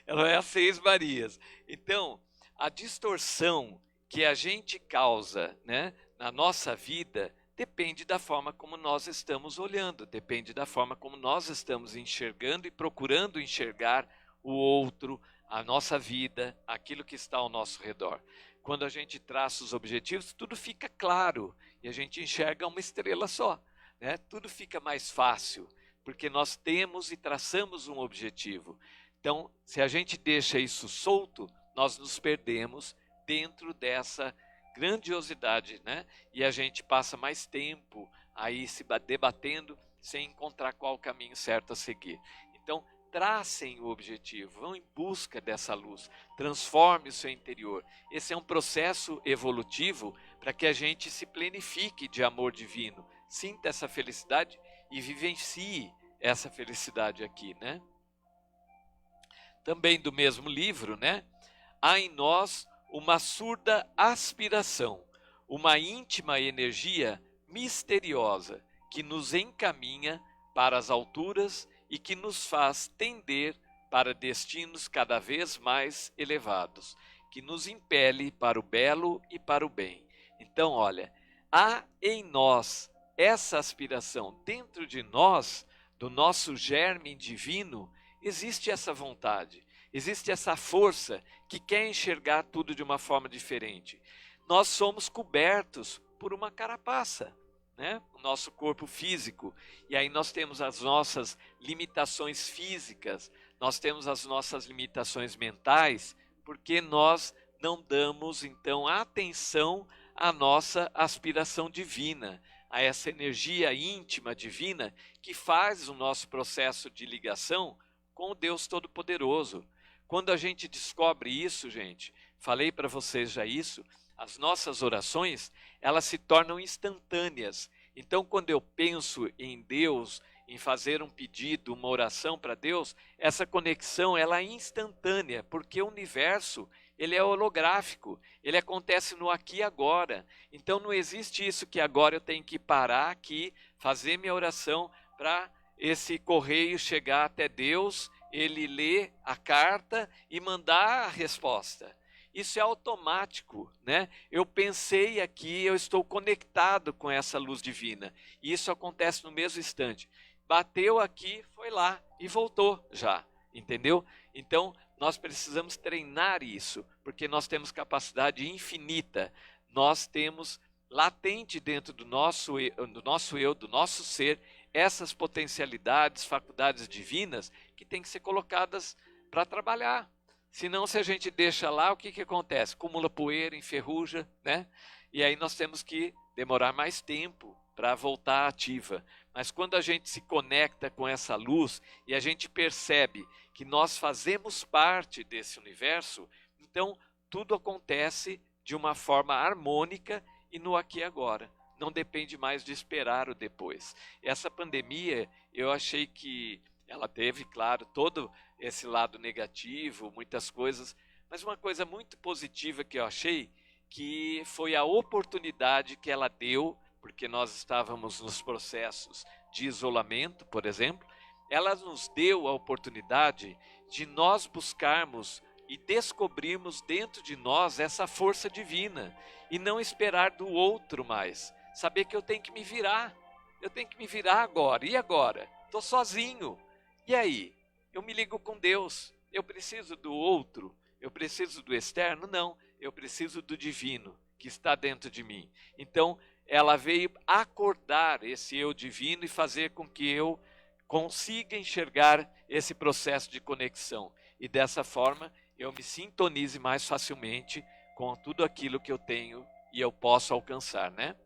Ela é as 6 Marias. Então, a distorção que a gente causa, né, na nossa vida depende da forma como nós estamos olhando, depende da forma como nós estamos enxergando e procurando enxergar o outro, a nossa vida, aquilo que está ao nosso redor. Quando a gente traça os objetivos, tudo fica claro e a gente enxerga uma estrela só, né? Tudo fica mais fácil, porque nós temos e traçamos um objetivo. Então, se a gente deixa isso solto, nós nos perdemos dentro dessa grandiosidade, né? E a gente passa mais tempo aí se debatendo sem encontrar qual o caminho certo a seguir. Então, tracem o objetivo, vão em busca dessa luz, transforme o seu interior. Esse é um processo evolutivo para que a gente se plenifique de amor divino, sinta essa felicidade e vivencie essa felicidade aqui, né? Também do mesmo livro, né? Há em nós uma surda aspiração, uma íntima energia misteriosa que nos encaminha para as alturas e que nos faz tender para destinos cada vez mais elevados, que nos impele para o belo e para o bem. Então, olha, há em nós essa aspiração, dentro de nós, do nosso germe divino, existe essa vontade. Existe essa força que quer enxergar tudo de uma forma diferente. Nós somos cobertos por uma carapaça, né? O nosso corpo físico. E aí nós temos as nossas limitações físicas, nós temos as nossas limitações mentais, porque nós não damos, então, atenção à nossa aspiração divina, a essa energia íntima divina que faz o nosso processo de ligação com o Deus Todo-Poderoso. Quando a gente descobre isso, gente, falei para vocês já isso, as nossas orações, elas se tornam instantâneas. Então, quando eu penso em Deus, em fazer um pedido, uma oração para Deus, essa conexão ela é instantânea, porque o universo ele é holográfico, ele acontece no aqui e agora. Então, não existe isso que agora eu tenho que parar aqui, fazer minha oração para esse correio chegar até Deus, ele lê a carta e mandar a resposta. Isso é automático, né? Eu pensei aqui, eu estou conectado com essa luz divina. E isso acontece no mesmo instante. Bateu aqui, foi lá e voltou já, entendeu? Então, nós precisamos treinar isso, porque nós temos capacidade infinita. Nós temos latente dentro do nosso eu, do nosso ser, essas potencialidades, faculdades divinas que têm que ser colocadas para trabalhar. Senão, se a gente deixa lá, o que, que acontece? Acumula poeira, enferruja, né? E aí nós temos que demorar mais tempo para voltar ativa. Mas quando a gente se conecta com essa luz e a gente percebe que nós fazemos parte desse universo, então tudo acontece de uma forma harmônica e no aqui e agora. Não depende mais de esperar o depois. Essa pandemia, eu achei que ela teve, claro, todo esse lado negativo, muitas coisas, mas uma coisa muito positiva que eu achei, que foi a oportunidade que ela deu, porque nós estávamos nos processos de isolamento, por exemplo, ela nos deu a oportunidade de nós buscarmos e descobrirmos dentro de nós essa força divina e não esperar do outro mais. Saber que eu tenho que me virar agora. E agora? Estou sozinho. E aí? Eu me ligo com Deus. Eu preciso do outro? Eu preciso do externo? Não. eu preciso do divino que está dentro de mim. Então, ela veio acordar esse eu divino e fazer com que eu consiga enxergar esse processo de conexão. E dessa forma, eu me sintonize mais facilmente com tudo aquilo que eu tenho e eu posso alcançar, né?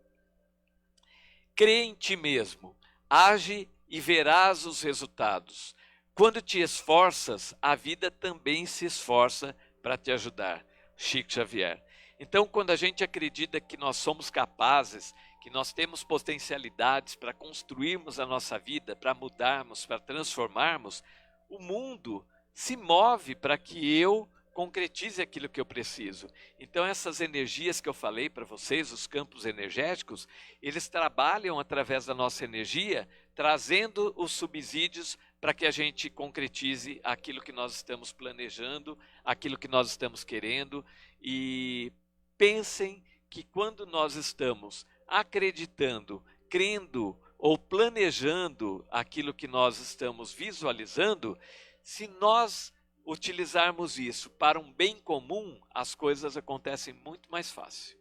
Crê em ti mesmo, age e verás os resultados. Quando te esforças, a vida também se esforça para te ajudar. Chico Xavier. Então, quando a gente acredita que nós somos capazes, que nós temos potencialidades para construirmos a nossa vida, para mudarmos, para transformarmos, o mundo se move para que eu concretize aquilo que eu preciso. Então, essas energias que eu falei para vocês, os campos energéticos, eles trabalham através da nossa energia, trazendo os subsídios para que a gente concretize aquilo que nós estamos planejando, aquilo que nós estamos querendo. E pensem que quando nós estamos acreditando, crendo ou planejando aquilo que nós estamos visualizando, se nós utilizarmos isso para um bem comum, as coisas acontecem muito mais fácil.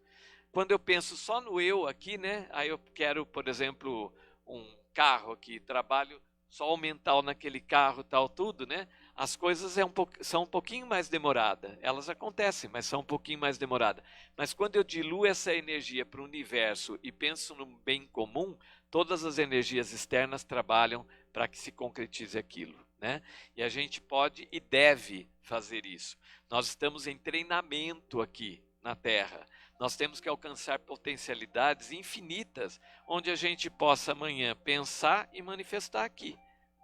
Quando eu penso só no eu aqui, né? Aí eu quero, por exemplo, um carro aqui, trabalho só o mental naquele carro, tal, tudo, né? As coisas são um pouquinho mais demoradas. Elas acontecem, mas são um pouquinho mais demoradas. Mas quando eu diluo essa energia para o universo e penso no bem comum, todas as energias externas trabalham para que se concretize aquilo, né? E a gente pode e deve fazer isso. Nós estamos em treinamento aqui na Terra. Nós temos que alcançar potencialidades infinitas, onde a gente possa amanhã pensar e manifestar aqui,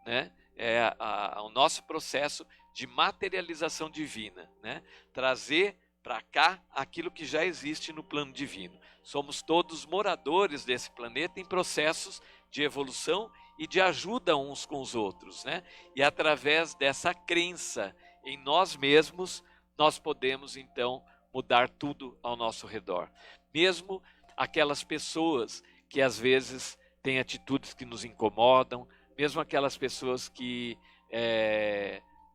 né? É o nosso processo de materialização divina, né? Trazer para cá aquilo que já existe no plano divino. Somos todos moradores desse planeta em processos de evolução e de ajuda uns com os outros, né? E através dessa crença em nós mesmos, nós podemos então mudar tudo ao nosso redor. Mesmo aquelas pessoas que às vezes têm atitudes que nos incomodam, mesmo aquelas pessoas que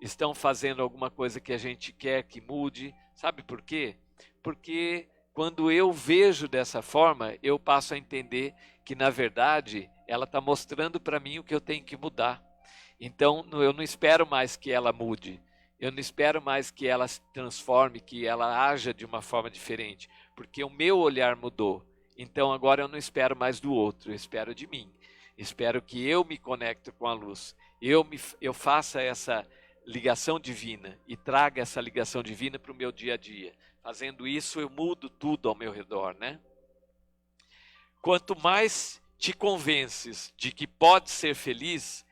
estão fazendo alguma coisa que a gente quer que mude. Sabe por quê? Porque quando eu vejo dessa forma, eu passo a entender que, na verdade, ela está mostrando para mim o que eu tenho que mudar. Então, eu não espero mais que ela mude. Eu não espero mais que ela se transforme, que ela haja de uma forma diferente, porque o meu olhar mudou. Então agora eu não espero mais do outro, eu espero de mim. Espero que eu me conecte com a luz, eu faça essa ligação divina e traga essa ligação divina para o meu dia a dia. Fazendo isso, eu mudo tudo ao meu redor, né? Quanto mais te convences de que pode ser feliz,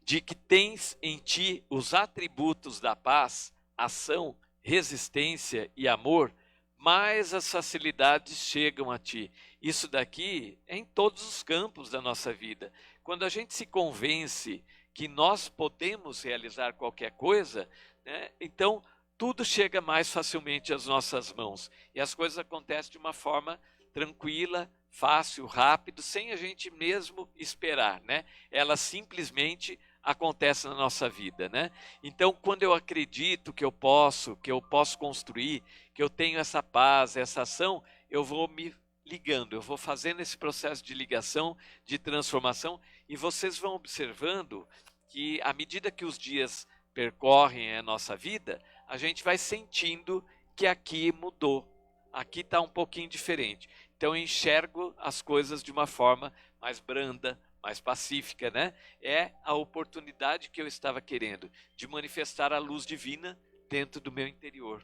de que tens em ti os atributos da paz, ação, resistência e amor, mais as facilidades chegam a ti. Isso daqui é em todos os campos da nossa vida. Quando a gente se convence que nós podemos realizar qualquer coisa, né, então tudo chega mais facilmente às nossas mãos. E as coisas acontecem de uma forma tranquila, fácil, rápido, sem a gente mesmo esperar, né? Elas simplesmente acontece na nossa vida, né? Então, quando eu acredito que eu posso construir, que eu tenho essa paz, essa ação, eu vou me ligando, eu vou fazendo esse processo de ligação, de transformação, e vocês vão observando que à medida que os dias percorrem a nossa vida, a gente vai sentindo que aqui mudou, aqui está um pouquinho diferente. Então eu enxergo as coisas de uma forma mais branda, mais pacífica, né? É a oportunidade que eu estava querendo de manifestar a luz divina dentro do meu interior.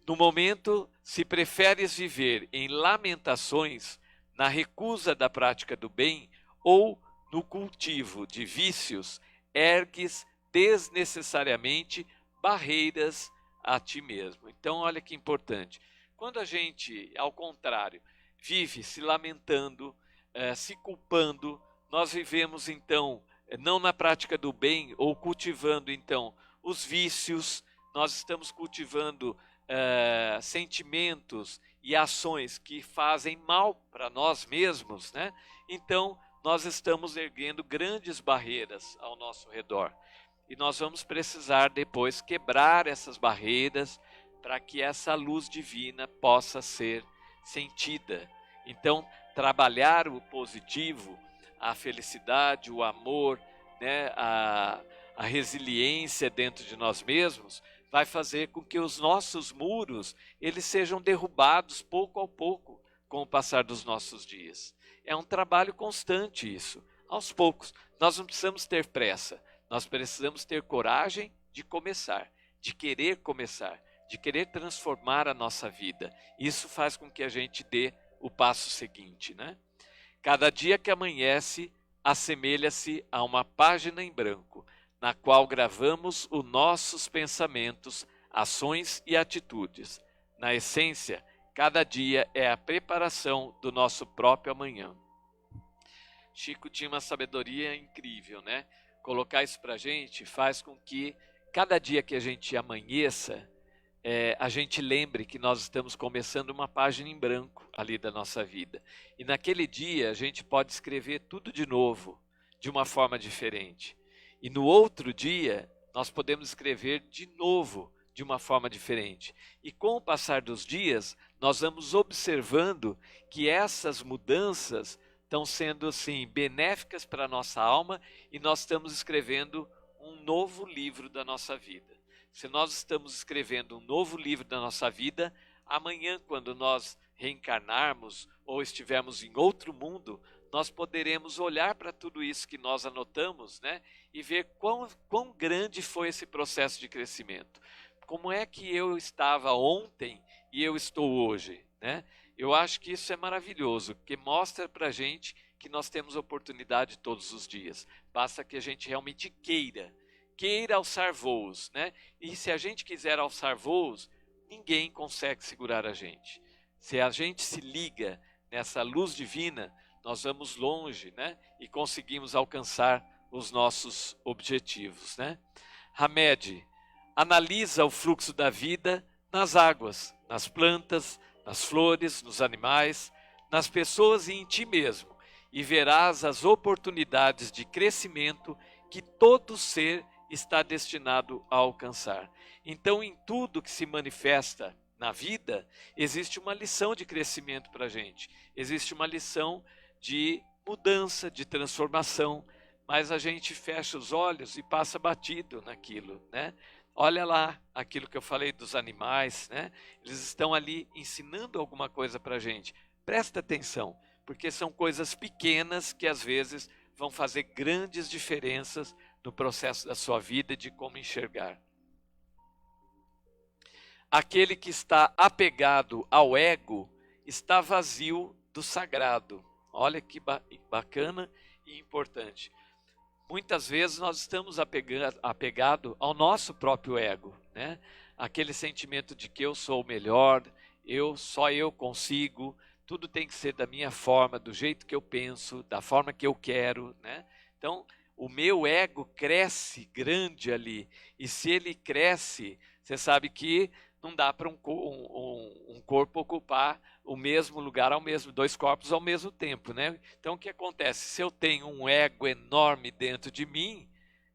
No momento, se preferes viver em lamentações, na recusa da prática do bem ou no cultivo de vícios, ergues desnecessariamente barreiras a ti mesmo. Então, olha que importante. Quando a gente, ao contrário, vive se lamentando, se culpando, nós vivemos então, não na prática do bem, ou cultivando então os vícios, nós estamos cultivando sentimentos e ações que fazem mal para nós mesmos, né? Então nós estamos erguendo grandes barreiras ao nosso redor. E nós vamos precisar depois quebrar essas barreiras, para que essa luz divina possa ser sentida. Então, trabalhar o positivo, a felicidade, o amor, né, a resiliência dentro de nós mesmos, vai fazer com que os nossos muros eles sejam derrubados pouco a pouco com o passar dos nossos dias. É um trabalho constante isso, aos poucos. Nós não precisamos ter pressa, nós precisamos ter coragem de começar, de querer começar, de querer transformar a nossa vida. Isso faz com que a gente dê o passo seguinte, né? Cada dia que amanhece assemelha-se a uma página em branco, na qual gravamos os nossos pensamentos, ações e atitudes. Na essência, cada dia é a preparação do nosso próprio amanhã. Chico tinha uma sabedoria incrível, né? Colocar isso para a gente faz com que cada dia que a gente amanheça, a gente lembre que nós estamos começando uma página em branco ali da nossa vida. E naquele dia a gente pode escrever tudo de novo, de uma forma diferente. E no outro dia nós podemos escrever de novo, de uma forma diferente. E com o passar dos dias, nós vamos observando que essas mudanças estão sendo assim benéficas para a nossa alma e nós estamos escrevendo um novo livro da nossa vida. Se nós estamos escrevendo um novo livro da nossa vida, amanhã, quando nós reencarnarmos ou estivermos em outro mundo, nós poderemos olhar para tudo isso que nós anotamos, né, e ver quão grande foi esse processo de crescimento. Como é que eu estava ontem e eu estou hoje, né? Eu acho que isso é maravilhoso, porque mostra para a gente que nós temos oportunidade todos os dias. Basta que a gente realmente queira alçar voos, né? E se a gente quiser alçar voos, ninguém consegue segurar a gente. Se a gente se liga nessa luz divina, nós vamos longe, né? E conseguimos alcançar os nossos objetivos, né? Hamed analisa o fluxo da vida nas águas, nas plantas, nas flores, nos animais, nas pessoas e em ti mesmo, e verás as oportunidades de crescimento que todo ser está destinado a alcançar. Então, em tudo que se manifesta na vida, existe uma lição de crescimento para a gente, existe uma lição de mudança, de transformação, mas a gente fecha os olhos e passa batido naquilo, né? Olha lá aquilo que eu falei dos animais, né? Eles estão ali ensinando alguma coisa para a gente. Presta atenção, porque são coisas pequenas que às vezes vão fazer grandes diferenças no processo da sua vida de como enxergar. Aquele que está apegado ao ego está vazio do sagrado. Olha que bacana e importante. Muitas vezes nós estamos apegados ao nosso próprio ego, né? Aquele sentimento de que eu sou o melhor, só eu consigo, tudo tem que ser da minha forma, do jeito que eu penso, da forma que eu quero, né? Então, o meu ego cresce grande ali, e se ele cresce, você sabe que não dá para um corpo ocupar o mesmo lugar, dois corpos ao mesmo tempo, né? Então o que acontece? Se eu tenho um ego enorme dentro de mim,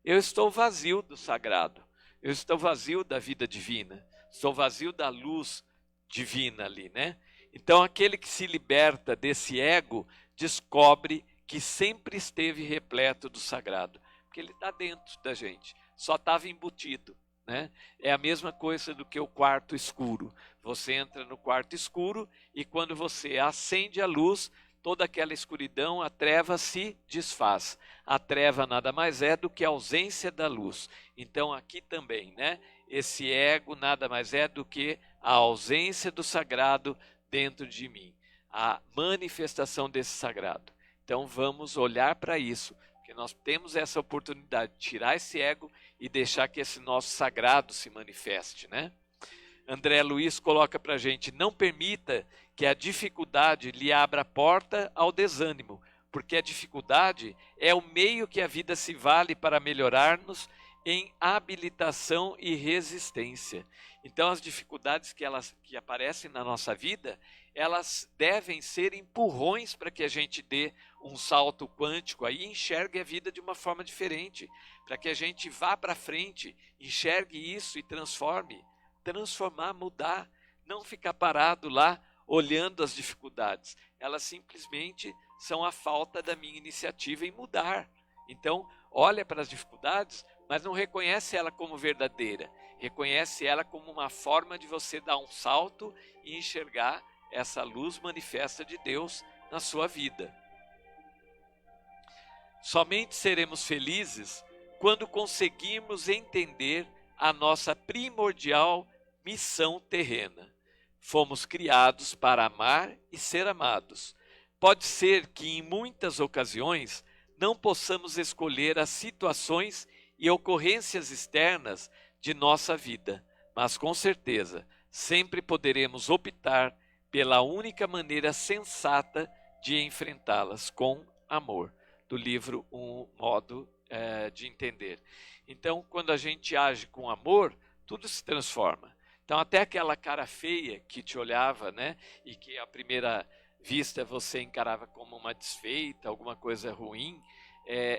eu estou vazio do sagrado, eu estou vazio da vida divina, estou vazio da luz divina ali, né? Então aquele que se liberta desse ego descobre que sempre esteve repleto do sagrado, porque ele está dentro da gente, só estava embutido, né? É a mesma coisa do que o quarto escuro. Você entra no quarto escuro e quando você acende a luz, toda aquela escuridão, a treva se desfaz. A treva nada mais é do que a ausência da luz. Então aqui também, né? Esse ego nada mais é do que a ausência do sagrado dentro de mim, a manifestação desse sagrado. Então vamos olhar para isso, porque nós temos essa oportunidade de tirar esse ego e deixar que esse nosso sagrado se manifeste, né? André Luiz coloca para a gente: não permita que a dificuldade lhe abra a porta ao desânimo, porque a dificuldade é o meio que a vida se vale para melhorar-nos em habilitação e resistência. Então as dificuldades que aparecem na nossa vida, elas devem ser empurrões para que a gente dê um salto quântico aí e enxergue a vida de uma forma diferente, para que a gente vá para frente, enxergue isso e transforme. transformar, mudar, não ficar parado lá olhando as dificuldades. Elas simplesmente são a falta da minha iniciativa em mudar. Então, olha para as dificuldades, mas não reconhece ela como verdadeira. Reconhece ela como uma forma de você dar um salto e enxergar essa luz manifesta de Deus na sua vida. Somente seremos felizes quando conseguirmos entender a nossa primordial missão terrena. Fomos criados para amar e ser amados. Pode ser que em muitas ocasiões não possamos escolher as situações e ocorrências externas de nossa vida, mas com certeza sempre poderemos optar pela única maneira sensata de enfrentá-las, com amor. Do livro Um Modo de Entender. Então, quando a gente age com amor, tudo se transforma. Então, até aquela cara feia que te olhava, né, e que à primeira vista você encarava como uma desfeita, alguma coisa ruim,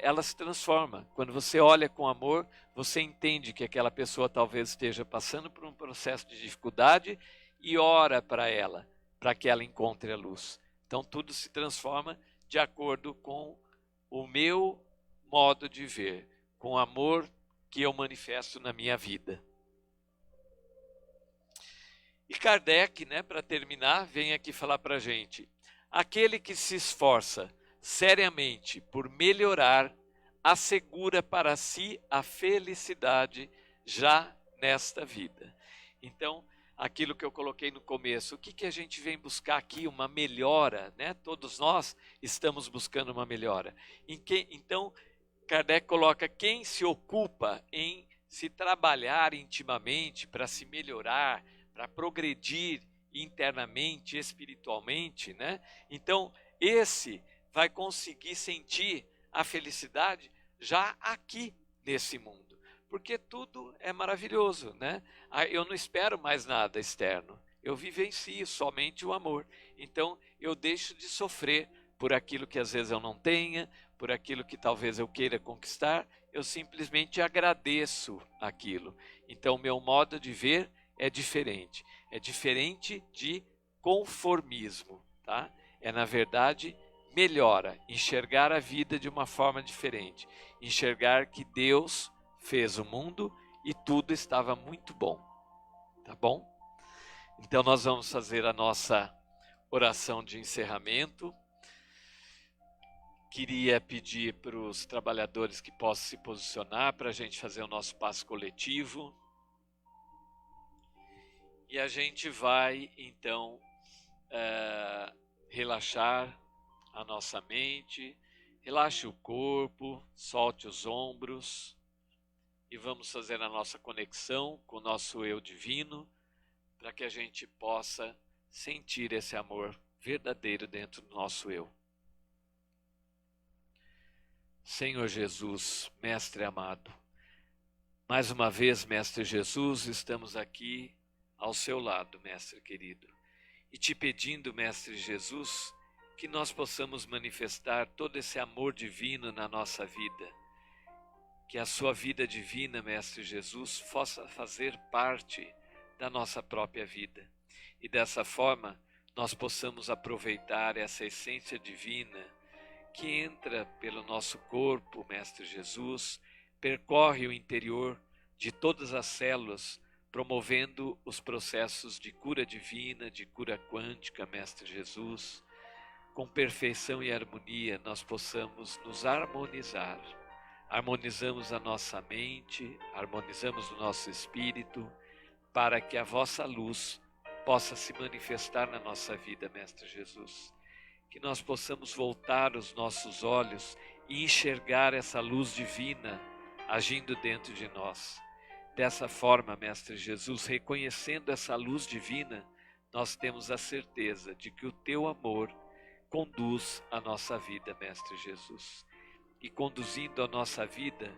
ela se transforma. Quando você olha com amor, você entende que aquela pessoa talvez esteja passando por um processo de dificuldade e ora para ela, para que ela encontre a luz. Então, tudo se transforma de acordo com o meu modo de ver, com o amor que eu manifesto na minha vida. E Kardec, né, para terminar, vem aqui falar para a gente: aquele que se esforça seriamente por melhorar, assegura para si a felicidade já nesta vida. Então, aquilo que eu coloquei no começo, o que a gente vem buscar aqui? Uma melhora, né? Todos nós estamos buscando uma melhora. Então, Kardec coloca: quem se ocupa em se trabalhar intimamente para se melhorar, para progredir internamente, espiritualmente, né? Então, esse vai conseguir sentir a felicidade já aqui nesse mundo, porque tudo é maravilhoso, né? Eu não espero mais nada externo, eu vivencio somente o amor. Então, eu deixo de sofrer por aquilo que às vezes eu não tenha, por aquilo que talvez eu queira conquistar, eu simplesmente agradeço aquilo. Então, o meu modo de ver é diferente de conformismo, tá? É, na verdade, melhora, enxergar a vida de uma forma diferente, enxergar que Deus fez o mundo e tudo estava muito bom, tá bom? Então nós vamos fazer a nossa oração de encerramento. Queria pedir para os trabalhadores que possam se posicionar para a gente fazer o nosso passo coletivo. E a gente vai, então, relaxar a nossa mente, relaxe o corpo, solte os ombros e vamos fazer a nossa conexão com o nosso eu divino para que a gente possa sentir esse amor verdadeiro dentro do nosso eu. Senhor Jesus, Mestre amado, mais uma vez, Mestre Jesus, estamos aqui ao seu lado, Mestre querido, e te pedindo, Mestre Jesus, que nós possamos manifestar todo esse amor divino na nossa vida, que a sua vida divina, Mestre Jesus, possa fazer parte da nossa própria vida, e dessa forma nós possamos aproveitar essa essência divina que entra pelo nosso corpo, Mestre Jesus, percorre o interior de todas as células, promovendo os processos de cura divina, de cura quântica, Mestre Jesus. Com perfeição e harmonia nós possamos nos harmonizar. Harmonizamos a nossa mente, harmonizamos o nosso espírito, para que a vossa luz possa se manifestar na nossa vida, Mestre Jesus. Que nós possamos voltar os nossos olhos e enxergar essa luz divina agindo dentro de nós. Dessa forma, Mestre Jesus, reconhecendo essa luz divina, nós temos a certeza de que o teu amor conduz a nossa vida, Mestre Jesus. E conduzindo a nossa vida,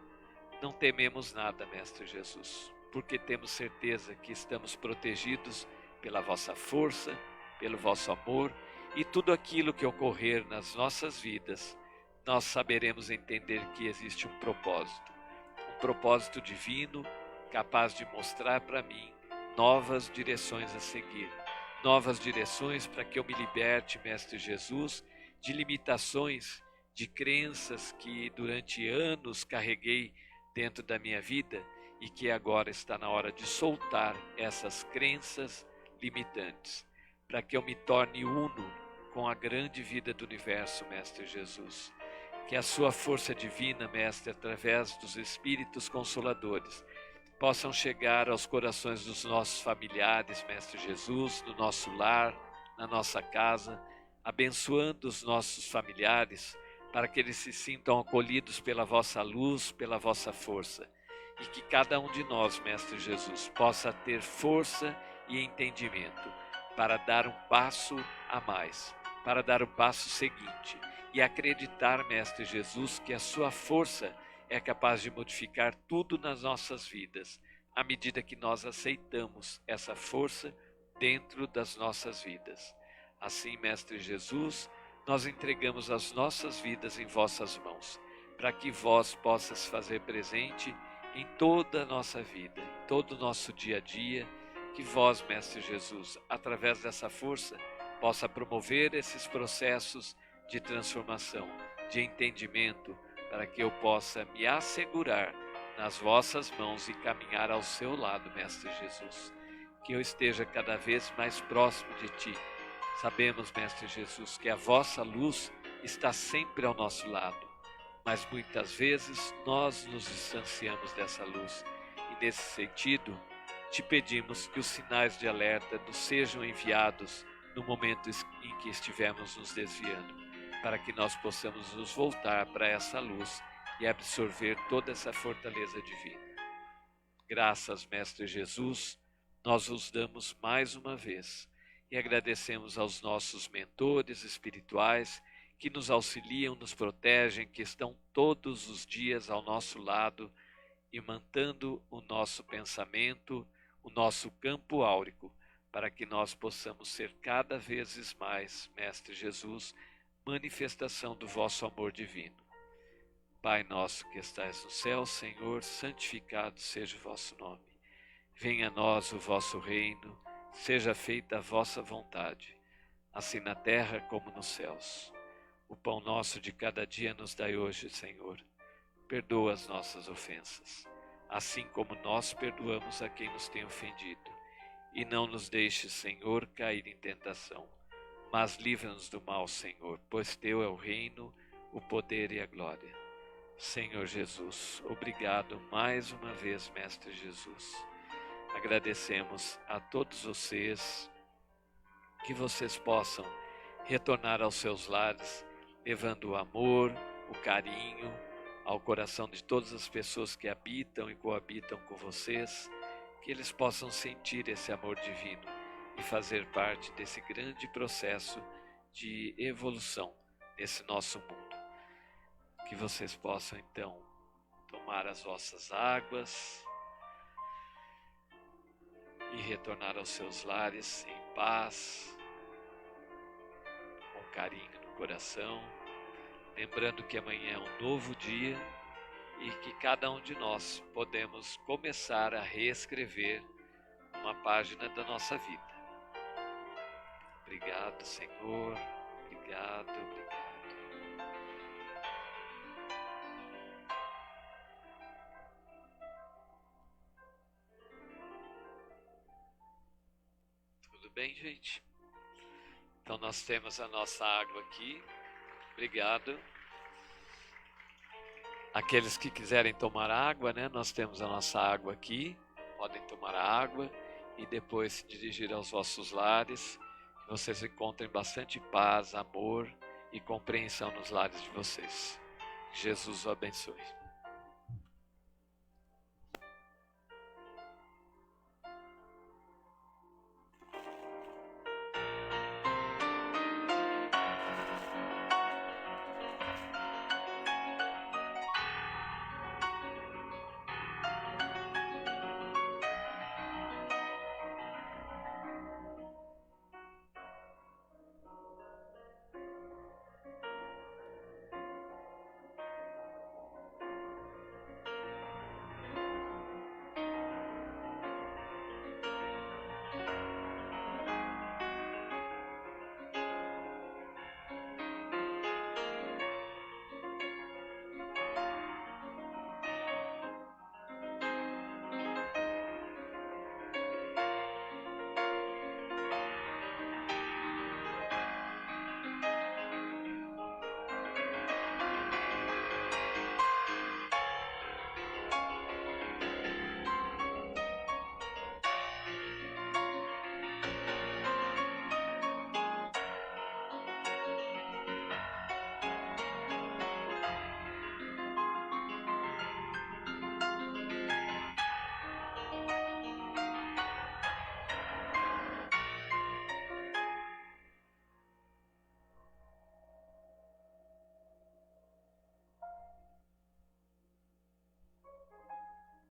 não tememos nada, Mestre Jesus, porque temos certeza que estamos protegidos pela vossa força, pelo vosso amor, e tudo aquilo que ocorrer nas nossas vidas, nós saberemos entender que existe um propósito divino, capaz de mostrar para mim novas direções a seguir. Novas direções para que eu me liberte, Mestre Jesus, de limitações, de crenças que durante anos carreguei dentro da minha vida e que agora está na hora de soltar essas crenças limitantes, para que eu me torne uno com a grande vida do universo, Mestre Jesus. Que a sua força divina, Mestre, através dos Espíritos Consoladores, possam chegar aos corações dos nossos familiares, Mestre Jesus, no nosso lar, na nossa casa, abençoando os nossos familiares, para que eles se sintam acolhidos pela vossa luz, pela vossa força. E que cada um de nós, Mestre Jesus, possa ter força e entendimento para dar um passo a mais, para dar um passo seguinte e acreditar, Mestre Jesus, que a sua força é capaz de modificar tudo nas nossas vidas, à medida que nós aceitamos essa força dentro das nossas vidas. Assim, Mestre Jesus, nós entregamos as nossas vidas em vossas mãos, para que vós possas fazer presente em toda a nossa vida, em todo o nosso dia a dia, que vós, Mestre Jesus, através dessa força, possa promover esses processos de transformação, de entendimento, para que eu possa me assegurar nas vossas mãos e caminhar ao seu lado, Mestre Jesus. Que eu esteja cada vez mais próximo de Ti. Sabemos, Mestre Jesus, que a vossa luz está sempre ao nosso lado, mas muitas vezes nós nos distanciamos dessa luz. E nesse sentido, te pedimos que os sinais de alerta nos sejam enviados no momento em que estivermos nos desviando, para que nós possamos nos voltar para essa luz e absorver toda essa fortaleza divina. Graças, Mestre Jesus, nós vos damos mais uma vez e agradecemos aos nossos mentores espirituais que nos auxiliam, nos protegem, que estão todos os dias ao nosso lado e mantendo o nosso pensamento, o nosso campo áurico, para que nós possamos ser cada vez mais, Mestre Jesus, manifestação do vosso amor divino. Pai nosso que estais no céu, Senhor, santificado seja o vosso nome. Venha a nós o vosso reino, seja feita a vossa vontade, assim na terra como nos céus. O pão nosso de cada dia nos dai hoje, Senhor. Perdoa as nossas ofensas, assim como nós perdoamos a quem nos tem ofendido. E não nos deixes, Senhor, cair em tentação, mas livra-nos do mal, Senhor, pois Teu é o reino, o poder e a glória. Senhor Jesus, obrigado mais uma vez, Mestre Jesus. Agradecemos a todos vocês, que vocês possam retornar aos seus lares, levando o amor, o carinho ao coração de todas as pessoas que habitam e coabitam com vocês, que eles possam sentir esse amor divino e fazer parte desse grande processo de evolução nesse nosso mundo. Que vocês possam então tomar as vossas águas e retornar aos seus lares em paz, com carinho no coração, lembrando que amanhã é um novo dia e que cada um de nós podemos começar a reescrever uma página da nossa vida. Obrigado, Senhor. Obrigado, obrigado. Tudo bem, gente? Então nós temos a nossa água aqui. Obrigado. Aqueles que quiserem tomar água, né? Nós temos a nossa água aqui. Podem tomar a água e depois se dirigir aos vossos lares. Que vocês encontrem bastante paz, amor e compreensão nos lares de vocês. Que Jesus os abençoe.